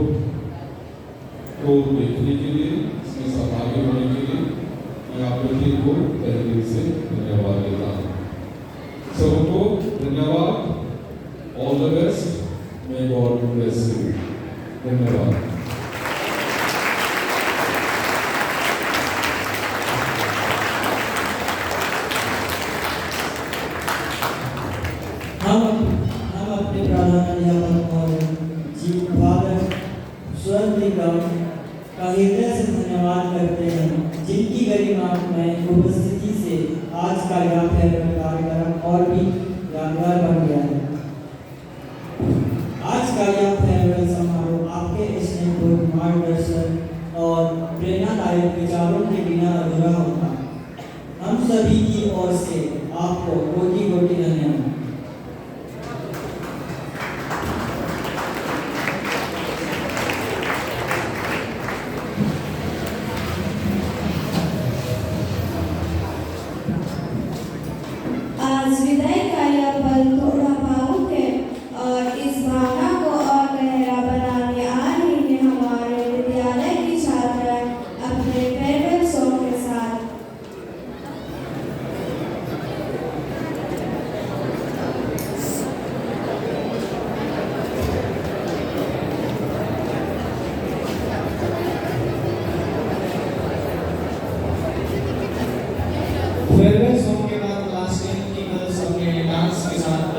F: को देखने के लिए, इसमें सहभागी होने के लिए मैं आप प्रत्येक को तहे दिल से धन्यवाद देता हूँ। सबको धन्यवाद। All the best. May God bless you. धन्यवाद।
C: हम अपने प्रार्थनाध्यापक और जीवभावक स्वर्ण निगम का हृदय से धन्यवाद करते हैं, जिनकी गरिमा में उपस्थिति से आज का यह फेयरवेल कार्यक्रम और भी यादगार बन गया है। आज का यह फेयरवेल समारोह आपके स्नेहपूर्ण मार्गदर्शन और प्रेरणादायक विचारों के बिना अधूरा होता। हम सभी की ओर से आपको कोटि कोटि धन्यवाद।
D: आज विदाई का यह पल थोड़ा भावुक है और इस भावना को और गहरा बनाने आ रही है हमारे विद्यालय की छात्रा अपने फेयरवेल सॉन्ग के साथ।
B: फेयरवेल सॉन्ग के बाद क्लास 10 की गर्ल्स अपने डांस के साथ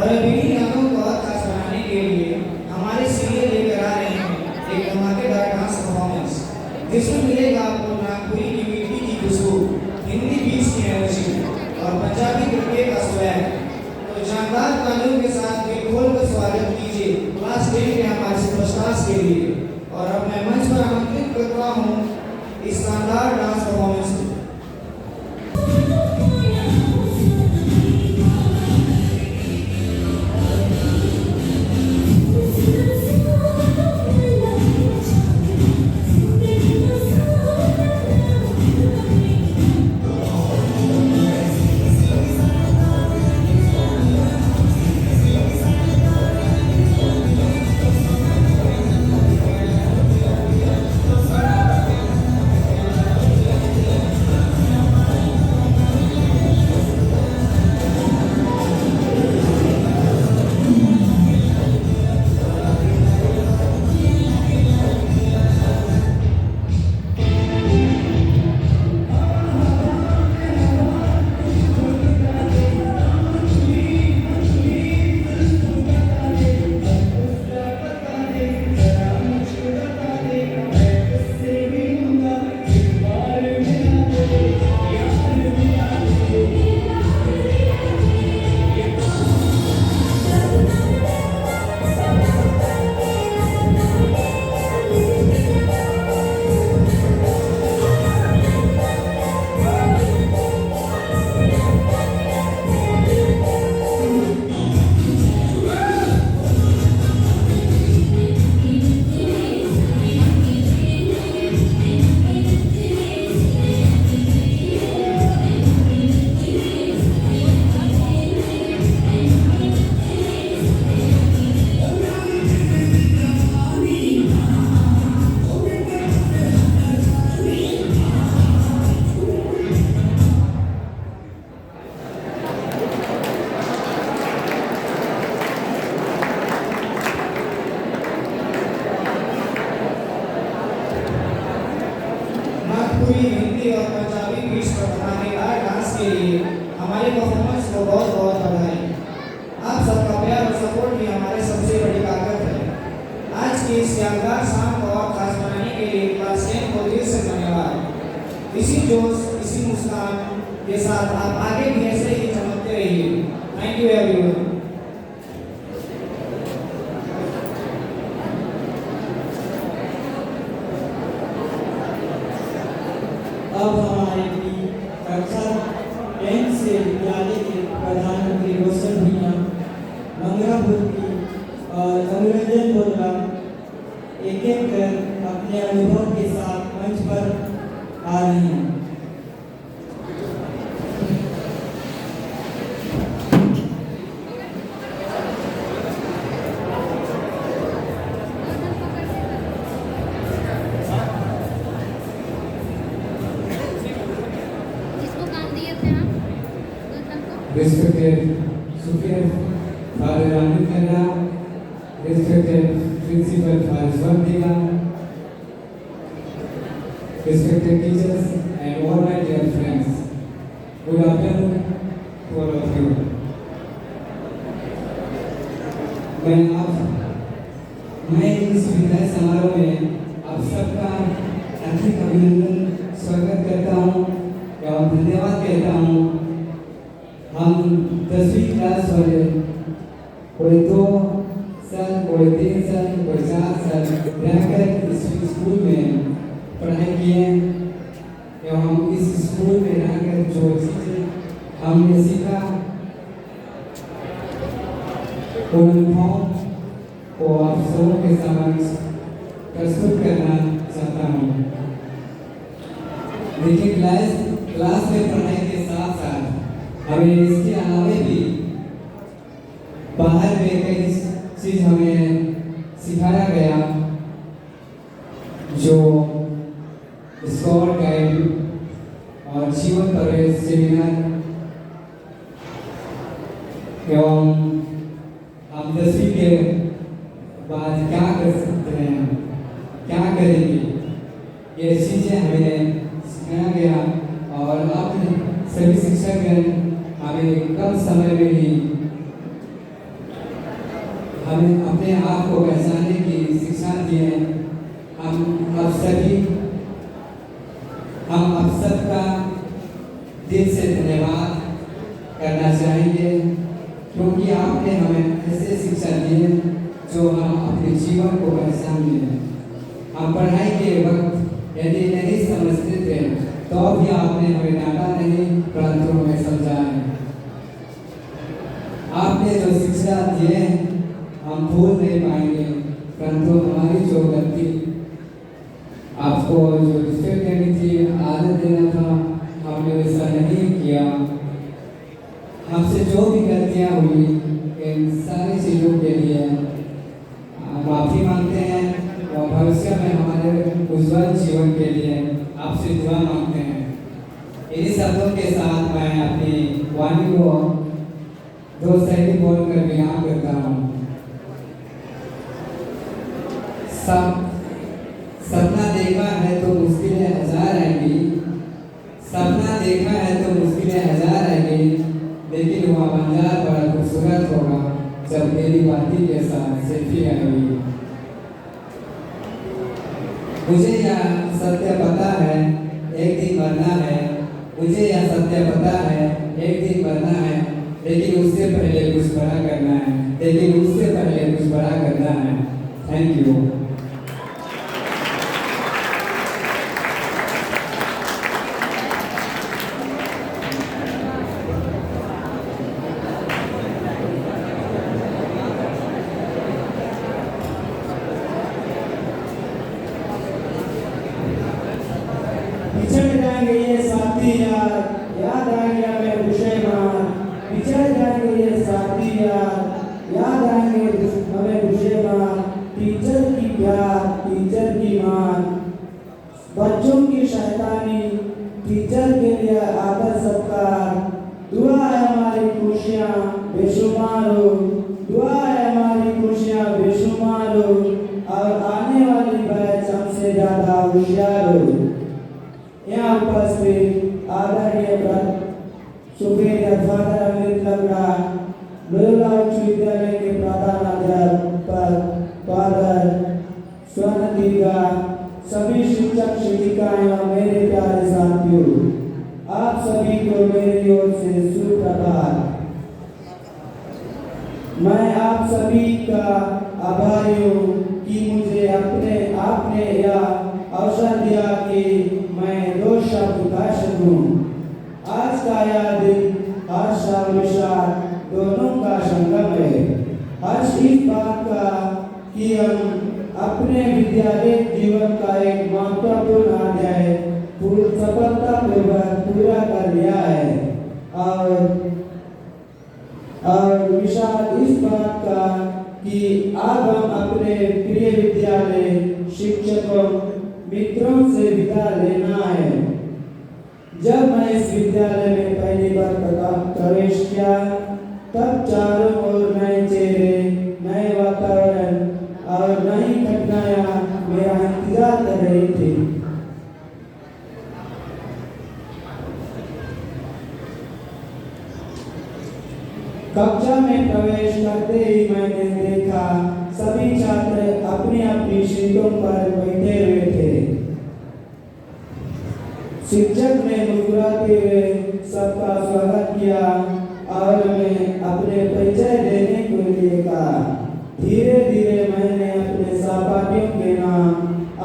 B: और अब इन्हीं गानों को और खास बनाने के लिए हमारे सीनियर लेकर आ रहे हैं एक धमाकेदार डांस परफॉर्मेंस, जिसमें मिलेगा आपको नागपुरी की मिट्टी की खुशबू, हिंदी बीट्स की एनर्जी और पंजाबी तड़के का स्वैग। तो शानदार तालियों के साथ दिल खोलकर स्वागत कीजिए क्लास 10 के हमारे सुपरस्टार्स के लिए। और अब मैं मंच पर आमंत्रित करता हूँ इस शानदार डांस परफॉर्मेंस को। नागपुरी, हिंदी और पंजाबी बीट्स पर धमाकेदार डांस के लिए हमारे परफॉर्मेंस को बहुत बहुत बधाई। आप सबका प्यार और सपोर्ट भी हमारे सबसे बड़ी ताकत है। आज की इस शानदार शाम को और खास बनाने के लिए क्लास 10 को दिल से धन्यवाद। इसी जोश, इसी मुस्कान के साथ आप आगे भी ऐसे ही चमकते रहिए। Thank you everyone.
C: अब हमारे कक्षा 10 से विद्यालय के प्रधानमंत्री रोशन भैया मंगरापुर की और मनोरंजन बोलना एक एक कर अपने अनुभव के साथ मंच पर आ रहे हैं।
E: जिसको काम दिए थे आप गौतम को,
G: Respected Sufyan Father Amit Khanna, respected Principal Father Swantila, respected teachers and all my dear friends, good afternoon to all of you. मैं इस विदाई समारोह में आप सबका हार्दिक अभिनंदन स्वागत करता हूँ एवं धन्यवाद कहता हूँ। हम 10वीं क्लास वाले कोई 2 साल, कोई 3 साल, कोई 4 साल रहकर इस स्कूल में पढ़ाई किए एवं इस स्कूल में रहकर जो चीज़ें हमने सीखा उन अनुभवों को आप सबों के समक्ष प्रस्तुत करना चाहता हूँ। देखिए, क्लास में पढ़ाई के साथ साथ हमें इसके अलावा भी बाहर में कई चीज हमें सिखाया गया, जो स्कॉट गाइड और जीवन प्रवेश सेमिनार एवं हम 10वीं के बाद क्या कर सकते हैं, क्या करेंगे, ये चीज़ें हमें सिखाया गया। और अब सभी शिक्षक हमें कम समय में ही हमें अपने आप को पहचानने की शिक्षा दी है। हम अब सबका दिल से धन्यवाद करना चाहेंगे, क्योंकि आपने हमें ऐसे शिक्षा दी है जो हम अपने जीवन को पहचान लें। हम पढ़ाई के वक्त यदि नहीं समझते थे तो भी आपने हमें डांटा नहीं, परंतु हमें समझाया। आपने जो शिक्षा दिए हम भूल नहीं पाएंगे, परंतु हमारी जो गलती आपको जो रिस्पेक्ट देनी थी, आदत देना था, हमने वैसा नहीं किया। हमसे जो भी गलतियाँ हुई इन सारी चीज़ों के लिए माफ़ी मांगते हैं और भविष्य में हमारे उज्जवल जीवन के लिए आपसे दुआ मांगते हैं। इन्हीं शब्दों के साथ मैं अपनी वाणी को दो शैली बोलकर बयान करता हूँ। सपना देखा है तो मुश्किलें हजार आएंगी, सपना देखा है तो मुश्किलें हजार आएंगी, लेकिन वह मंजार बड़ा खूबसूरत होगा जब मेरी बाती के साथ सेल्फी आएगी। मुझे यह सत्य पता है एक दिन मरना है, मुझे यह सत्य पता है एक दिन मरना है, लेकिन उससे पहले कुछ बड़ा करना है, लेकिन उससे पहले कुछ बड़ा करना है। Thank you.
B: पिछड़ जाएंगे ये साथी यार, याद आएंगे हमें दुश्मन। पिछड़ जाएंगे ये साथी यार, याद आएंगे हमें दुश्मन। टीचर की प्यार, टीचर की मान, बच्चों की शैतानी, टीचर के लिए आदर सत्कार। दुआ है हमारी खुशियाँ बेशुमार हो, दुआ है हमारी खुशियाँ बेशुमार हो, और आने वाली बैच हमसे ज्यादा होशियार हो। यहाँ उपस्थित आदरणीय सुप्रीम फादर अमित लंगड़ा, लोयोला उच्च विद्यालय के प्रधानाध्यापक फादर स्वर्ण दीर्घा, सभी शिक्षक शिक्षिकाएं और मेरे प्यारे साथियों, आप सभी को मेरी ओर से सुप्रभात। मैं आप सभी का आभारी हूँ कि मुझे आपने यह अवसर दिया कि मैं दो शब्द कह सकूं। आज का यह दिन हर्ष और विषाद दोनों का संगम है। हर्ष इस बात का कि हम अपने विद्यालय जीवन का एक महत्वपूर्ण अध्याय सफलतापूर्वक पूरा कर लिया है, और विषाद इस बात का कि अब हम अपने प्रिय विद्यालय शिक्षकों मित्रों से विदा लेना है। जब मैं इस विद्यालय में पहली बार प्रवेश किया तब चारों ओर नए चेहरे, नए वातावरण और नई घटनाएं मेरा इंतजार कर रही थी। कक्षा में प्रवेश करते ही मैंने देखा सभी छात्र अपनी अपनी सीटों पर बैठे हुए थे। शिक्षक ने मुस्कुराते हुए सबका स्वागत किया और हमें अपने परिचय देने के लिए कहा। धीरे धीरे मैंने अपने सहपाठियों के नाम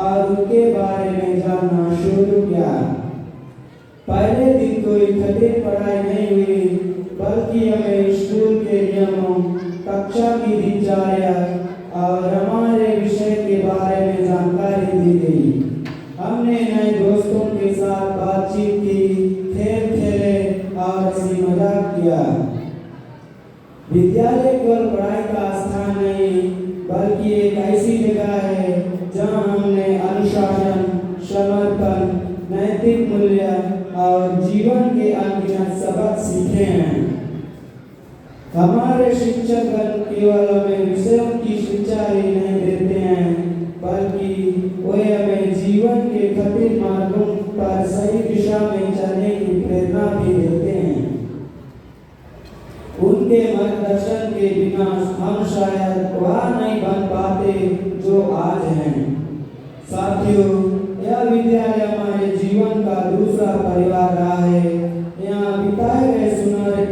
B: और उनके बारे में जानना शुरू किया। पहले दिन कोई कठिन पढ़ाई नहीं हुई, बल्कि हमें स्कूल के नियमों, कक्षा की दिनचर्या और हमारे विषय के बारे में जानकारी दी गई। हमने नए दोस्तों के साथ बातचीत की, खेल खेले और हंसी मजाक किया। विद्यालय केवल पढ़ाई का स्थान नहीं, बल्कि एक ऐसी जगह है जहां हमने अनुशासन, समर्पण, नैतिक मूल्य और जीवन के अनगिनत सबक सीखे हैं। हमारे शिक्षक केवल हमें विषयों की शिक्षा ही नहीं देते हैं, बल्कि वे हमें जीवन के कठिन मार्गों पर सही दिशा में चलने की प्रेरणा भी देते हैं। उनके मार्गदर्शन के बिना हम शायद
C: वह नहीं बन पाते जो आज हैं। साथियों, यह विद्यालय हमारे जीवन का दूसरा परिवार रहा है। यहाँ बिताए गए सुनहरे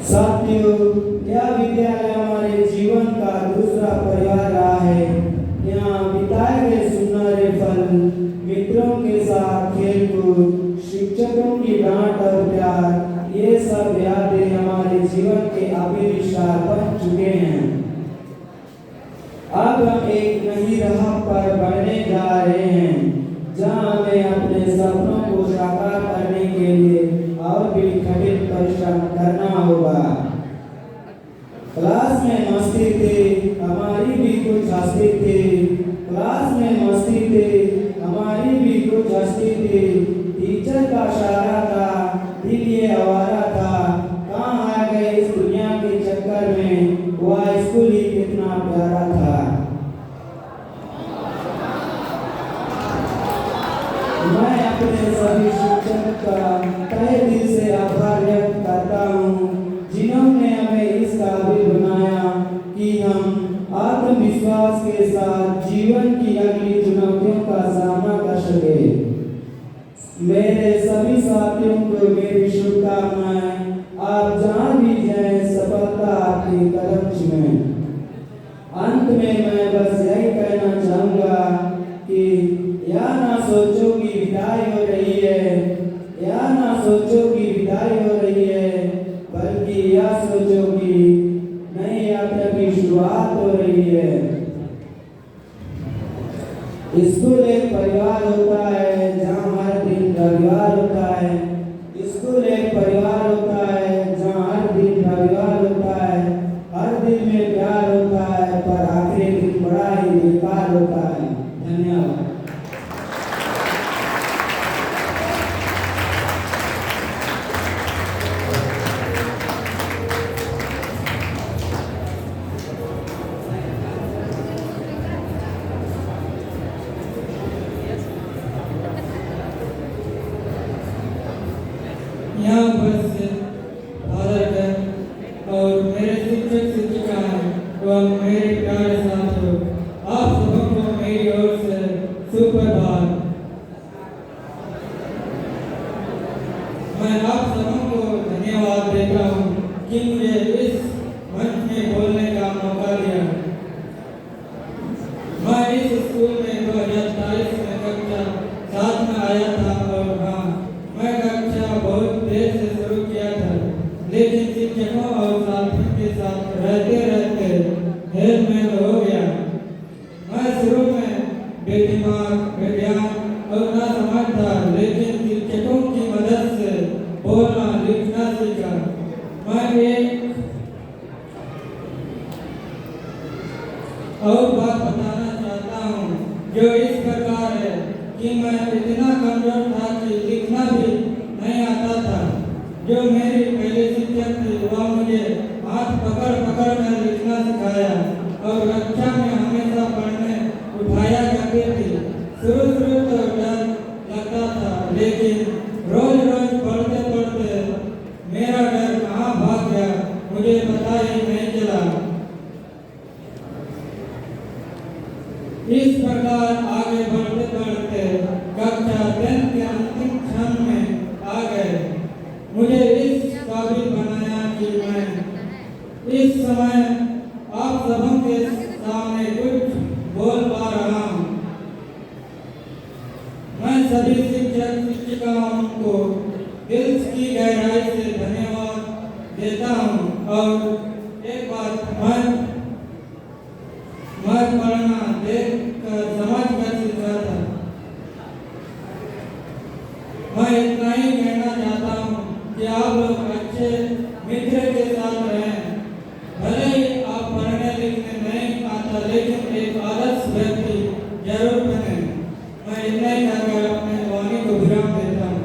C: साथियों, यह विद्यालय हमारे जीवन का दूसरा परिवार रहा है। यहाँ बिताए गए सुनहरे पल, मित्रों के साथ खेलकूद, शिक्षकों की डांट और प्यार, ये सब यादें हमारे जीवन के अभिविश्वास बन चुके हैं। अब हम एक नई राह पर बढ़ने जा रहे हैं, जहाँ हमें अपने सपनों को साकार करने के लिए और भी कठिन परिश्रम करना होगा। क्लास में मस्ती थी, हमारी भी कुछ हंसी थी। क्लास में मस्ती थी, हमारी भी कुछ हंसी थी। टीचर का इशारा था, दिल ये आवारा था। कहाँ आ गए इस दुनिया के चक्कर में, वह स्कूल ही कितना प्यारा था। मैं अपने सभी शिक्षक का तहे दिल से आभार व्यक्त करता हूँ, जिन्होंने हमें इस काबिल बनाया कि हम आत्मविश्वास के साथ जीवन की अगली चुनौतियों का सामना कर सके। मेरे सभी साथियों को मेरी शुभकामनाएं। आप जहाँ भी जाएं, सफलता आपके कदम चूमे। अंत में मैं बस यही कहना चाहूँगा कि या ना सोचो कि विदाई हो रही है, या ना सोचो कि विदाई हो रही है, बल्कि यह सोचो कि नई यात्रा की शुरुआत हो रही है। स्कूल एक परिवार होता है, जहाँ हर दिन रविवार होता है। स्कूल एक परिवार होता है, जहाँ हर दिन रविवार होता है। हर दिन में प्यार होता है, पर आखिरी दिन बड़ा ही बेकार होता है। धन्यवाद।
G: यहाँ पर से भारत है और मेरे शिक्षक शिक्षिकाएं एवं मेरे प्यारे साथियों, आप सबको मेरी ओर से सुप्रभात। मैं आप सबको धन्यवाद देता हूँ कि मुझे इस मंच में बोलने का मौका दिया। मैं इस स्कूल में 2023 में कक्षा 7 में आया था और हाँ, मैं कक्षा बहुत देर से शुरू किया था, लेकिन शिक्षकों और साथियों के साथ रहते रहते हेलमेल हो गया। मैं शुरू में बेदिमाग, बेध्यान और नासमझ था, लेकिन शिक्षकों की मदद से बोलना लिखना सीखा। मैं एक और बात बताना चाहता हूँ, जो इस प्रकार है कि मैं इतना कमजोर था कि लिखना भी नहीं आता था। जो मेरी पहले शिक्षक थी, वह मुझे हाथ पकड़ पकड़ कर लिखना सिखाया और कक्षा में हमेशा पढ़ने उठाया करती थी। शुरू तो डर लगता था, लेकिन रोज रोज पढ़ते पढ़ते मेरा डर कहाँ भाग गया, मुझे पता ही नहीं चला। इस प्रकार आगे बढ़ते बढ़ते कक्षा 10 के अंतिम क्षण में आ गए। मुझे इस काबिल बनाया कि मैं इस समय आप सबों के सामने कुछ बोल पा रहा हूँ। मैं सभी शिक्षक शिक्षिकाओं को दिल की गहराई से धन्यवाद देता हूँ। और एक बात, मैं पढ़ना देख कर समझ कर सीखा था। मैं इतना ही कहना चाहता हूँ कि आप लोग अच्छे मित्र के साथ रहें। भले ही आप पढ़ने लिखने नहीं आता, लेकिन एक आदर्श व्यक्ति जरूर बने। मैं इतना ही कहकर अपने वाणी को विराम देता हूँ।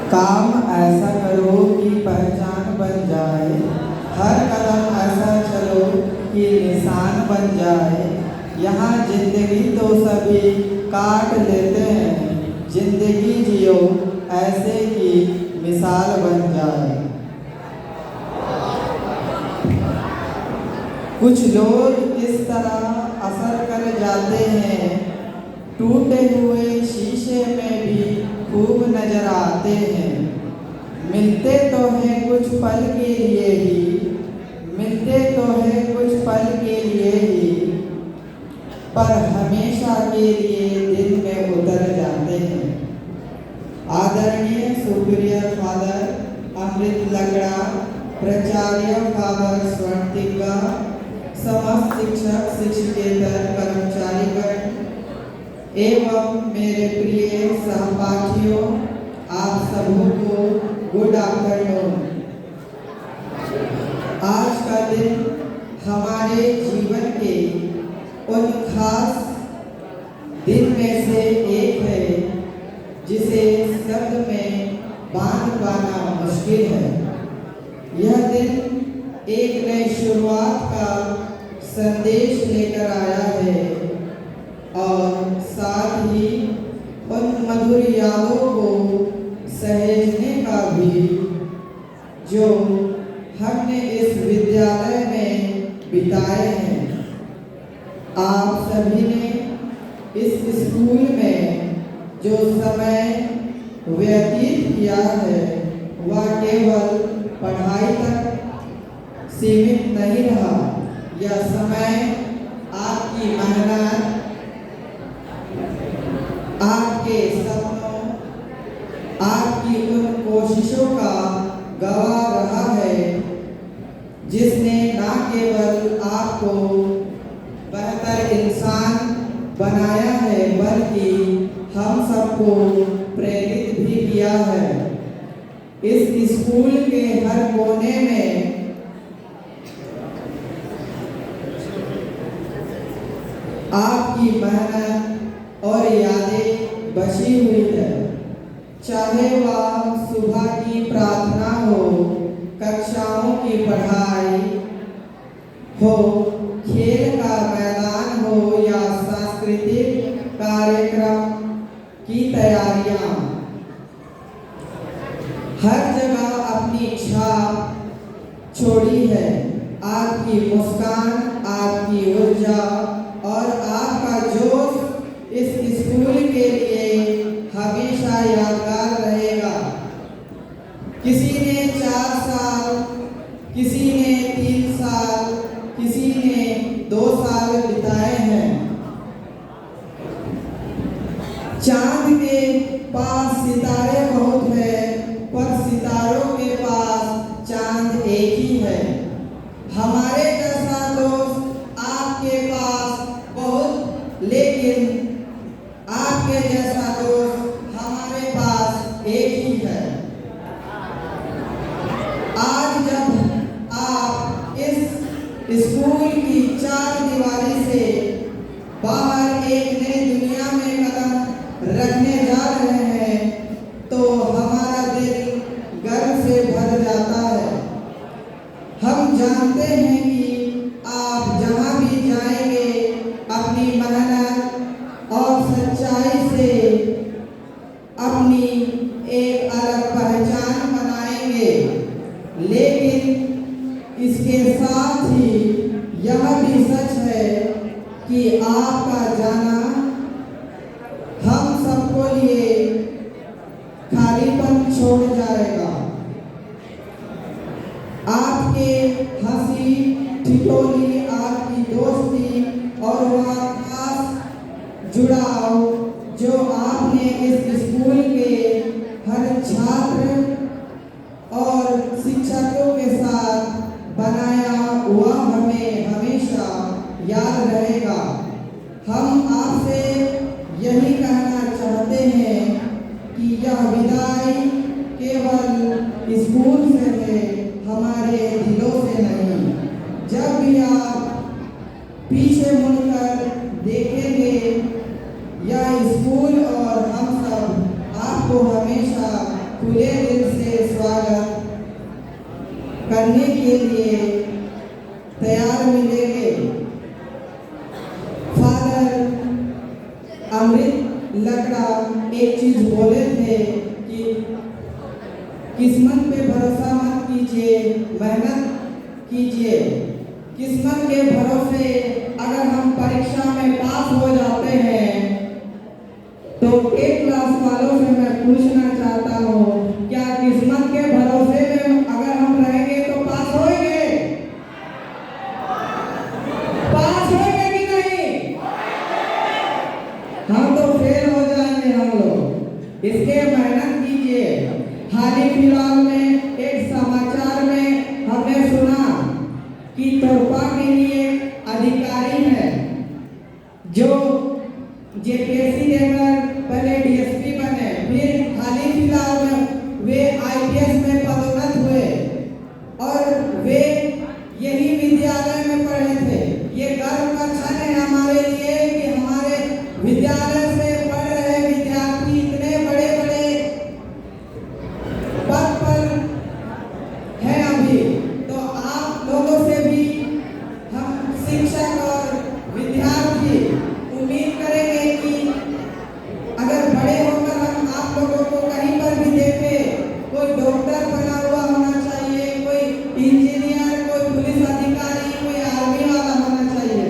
C: काम ऐसा करो कि पहचान बन जाए, हर कदम ऐसा चलो कि निशान बन जाए। यहाँ जिंदगी तो सभी काट लेते हैं, जिंदगी जियो ऐसे कि मिसाल बन जाए। कुछ लोग इस तरह असर कर जाते हैं, टूटे हुए शीशे में भी खूब नजर आते हैं। मिलते तो हैं कुछ पल के लिए ही, मिलते तो हैं कुछ पल के लिए ही, पर हमेशा के लिए दिल में उतर जाते हैं। आदरणीय सुपीरियर फादर अमृत लंगड़ा, प्राचार्य फादर स्वर्णतिग्गा, समस्त शिक्षक शिक्षकेतर कर्मचारीगण एवं मेरे प्रिय सहपाठियों, आप सबों को गुड आफ्टरनून। आज का दिन हमारे जीवन के उन खास दिन में से एक है जिसे शब्द में बांध पाना मुश्किल है। यह दिन एक नई शुरुआत का संदेश लेकर आया है और साथ ही उन मधुर यादों को सहेजने का भी जो हमने इस विद्यालय में बिताए हैं। आप सभी ने इस स्कूल में जो समय व्यतीत किया है वह केवल पढ़ाई तक सीमित नहीं रहा। यह समय आपकी मेहनत, आपके सपनों, आपकी उन कोशिशों का गवाह रहा है जिसने न केवल आपको बेहतर इंसान बनाया है बल्कि हम सबको प्रेरित भी किया है। इस स्कूल के हर कोने में आपकी मेहनत और यादें बची हुई है। चाहे वह सुबह की प्रार्थना हो, कक्षाओं की पढ़ाई हो, खेल का मैदान हो या सांस्कृतिक कार्यक्रम की तैयारियां, हर जगह अपनी छाप छोड़ी है। आपकी मुस्कान, आपकी ऊर्जा और आपका जोश इस स्कूल के लिए हमेशा यादगार रहेगा। किसी ने 4 साल, किसी ने 3 साल, किसी ने 2 साल बिताए हैं। चांद के पास सितारे बहुत है, पर सितारों के पास चांद एक ही है। हमारे जैसा दोस्त आपके पास बहुत, लेकिन आपके जैसा दोस्त हमारे पास एक ही है। आज जब आप इस स्कूल की 4 दीवारी से बाहर एक नई दुनिया में कदम रखने जा रहे हैं तो हमारा दिल गर्व से भर जाता है। हम जानते हैं कि आप जहाँ भी जाएंगे अपनी मेहनत और सच्चाई से अपनी एक अलग पहचान बनाएंगे, लेकिन इसके साथ ही यह भी सच है कि आपका जाना हम सबको लिए खालीपन छोड़ जाएगा। आपके हंसी ठिठोली, आपकी दोस्ती और वह खास जुड़ाव जो आपने इस स्कूल के हर छात्र और शिक्षकों के साथ बनाया वह हमें हमेशा याद रहेगा। हम आपसे यही कहना चाहते हैं कि यह विदाई केवल स्कूल से है, हमारे दिलों से नहीं। पढ़ने के लिए तैयार मिलेंगे। फादर अमृत लकड़ा एक चीज बोले थे कि किस्मत पे भरोसा मत कीजिए, मेहनत कीजिए। किस्मत के भरोसे अगर हम परीक्षा में पास हो जाते हैं तो एक क्लास वालों से मैं पूछना चाहता हूँ, क्या किस्मत के भरोसे में अगर हम रहेंगे तो पास होंगे? पास होंगे कि नहीं? हम तो फेल हो जाएंगे हम लोग। इसके मेहनत कीजिए। हाल ही फिलहाल में एक समाचार में हमने सुना कि तोरपा के लिए अधिकारी है जो जेपीएससी देकर पहले डीएसपी बने, फिर हाल ही फिलहाल में वे आईपीएस में पदोन्नत हुए और वे यही विद्यालय में पढ़े थे। ये गर्व का क्षण है हमारे लिए कि हमारे विद्यालय से पढ़ रहे विद्यार्थी इतने बड़े बड़े पद पर हैं अभी। तो आप लोगों से भी हम शिक्षक और विद्यार्थी उम्मीद करेंगे कि अगर बड़े होकर हम आप लोगों को कहीं पर भी देखें, कोई डॉक्टर बना हुआ होना चाहिए, कोई इंजीनियर, कोई पुलिस अधिकारी, कोई आर्मी वाला होना चाहिए।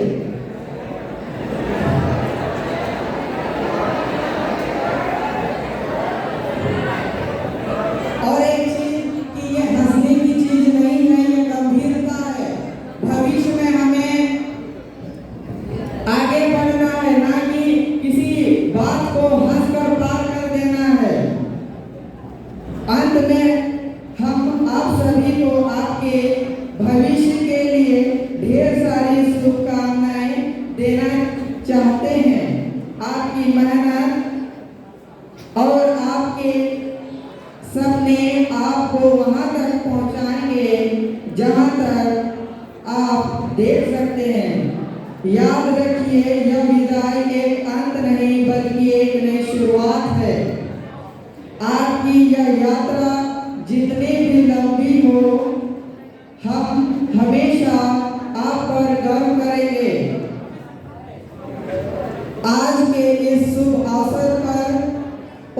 C: और एक चीज कि ये हंसने की चीज नहीं है, ये गंभीरता है। भविष्य में हमें आगे बढ़ना है, ना कि किसी बात को हंसकर पार कर देना है। अंत में हम आप सभी को आपके भविष्य के लिए ढेर सारी शुभकामनाएं देना चाहते हैं। आपकी मेहनत और आपके सपने आपको वहां तक पहुंचाएंगे जहां तक आप देख सकते हैं। याद रखिए, यह विदाई एक अंत नहीं बल्कि एक नई शुरुआत है। आपकी यह यात्रा जितनी भी लंबी हो, हम हमेशा आप पर गर्व करेंगे। आज के इस शुभ अवसर पर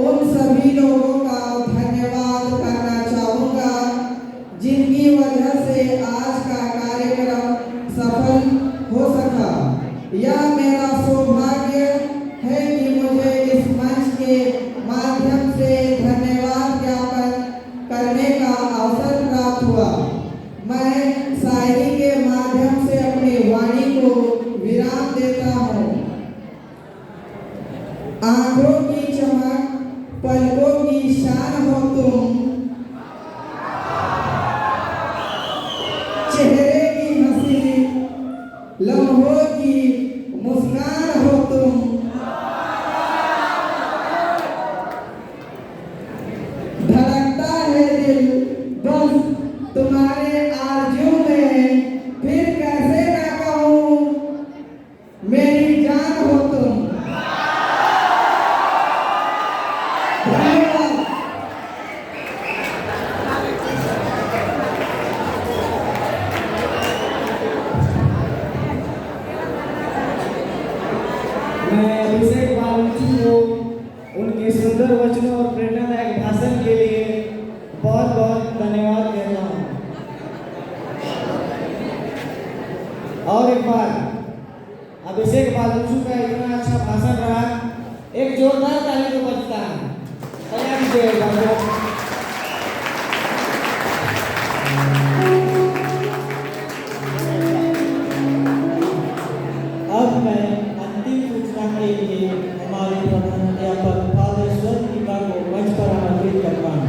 C: उन सभी लोगों का धन्यवाद करना चाहूँगा जिनकी वजह से आज का कार्यक्रम सफल हो सका। यह मेरा सौभाग्य है कि मुझे इस मंच के माध्यम से धन्यवाद ज्ञापन करने का अवसर प्राप्त हुआ। मैं शायरी के माध्यम से अपनी वाणी को विराम देता हूँ। आंखों की चमक, पलकों की शान हो तुम, चेहरे की हंसी, लम्हों की मुस्कान हो तुम। धड़कता है दिल बस तुम्हारे आरज़ू में, फिर कैसे ना कहूँ मेरी जान हो तुम। धन्यवाद।
B: मैं अभिषेक बाबूजी को उनके सुंदर वचनों और प्रेरणादायक भाषण के लिए बहुत बहुत धन्यवाद कहता हूँ। और एक बार अभिषेक बाबूजी का इतना अच्छा भाषण रहा, एक जोरदार ताली तो बजता है। तैयार कीजिए बाबू।
C: अब मैं अंतिम सूचना के लिए हमारे प्रधानाध्यापक फादर स्वरूपिका को मंच पर आमंत्रित करता हूँ।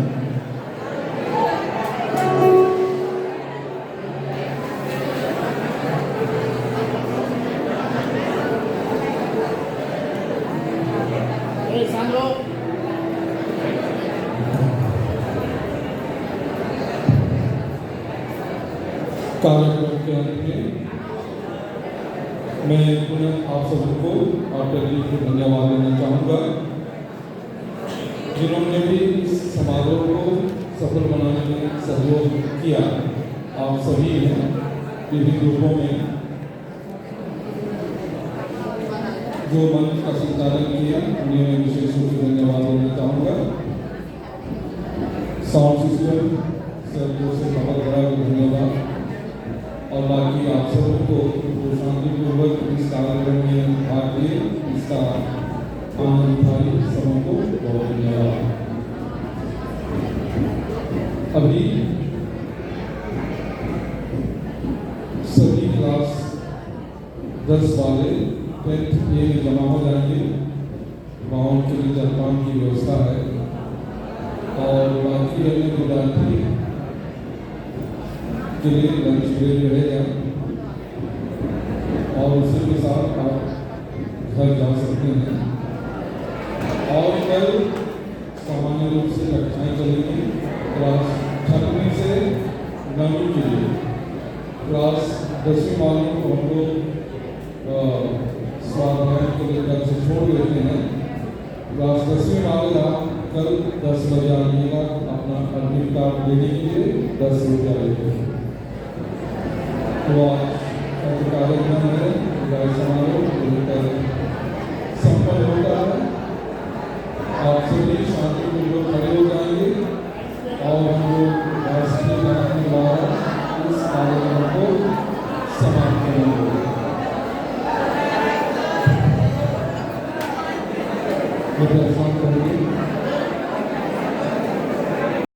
F: कार्यक्रम के अंत में मैं पुनः आप सबको डॉक्टर जी को धन्यवाद देना चाहूँगा जिन्होंने भी इस समारोह को सफल बनाने में सहयोग किया। आप सभी हैं विभिन्न ग्रुपों में जो मंच का संचालन किया, उन्हें मैं विशेष रूप से धन्यवाद देना चाहूँगा। साउंड सिस्टम सहयोग से खबर करा धन्यवाद, और बाकी आप सबको शांतिपूर्वक इस कार्यक्रम में भाग लिए इसका आनंद उठाई, सबको बहुत धन्यवाद। अभी सभी क्लास 10 वाले 10th A में जमा हो जाएंगे। वहाँ उनके लिए जलपान की व्यवस्था है, और बाकी अन्य विद्यार्थी के लिए लंच ब्रेक रहेगा, और उसी के साथ आप घर जा सकते हैं। और कल सामान्य रूप से कक्षाएं चलेंगी क्लास 6वीं से 9वीं के लिए। क्लास 10वीं वालों को हम लोग स्वाध्याय के लिए कल से छोड़ देते हैं। क्लास 10वीं वाले आप कल 10 बजे आइएगा अपना एडमिट कार्ड देने के लिए 10 बजे आइएगा। तो आज कार्यक्रम है विदाई समारोह संपन्न होता है। आप सभी शांतिपूर्वक खड़े हो जाएंगे और हम लोग राष्ट्रीय गान के द्वारा इस कार्यक्रम को समाप्त करेंगे। शांत करेंगे।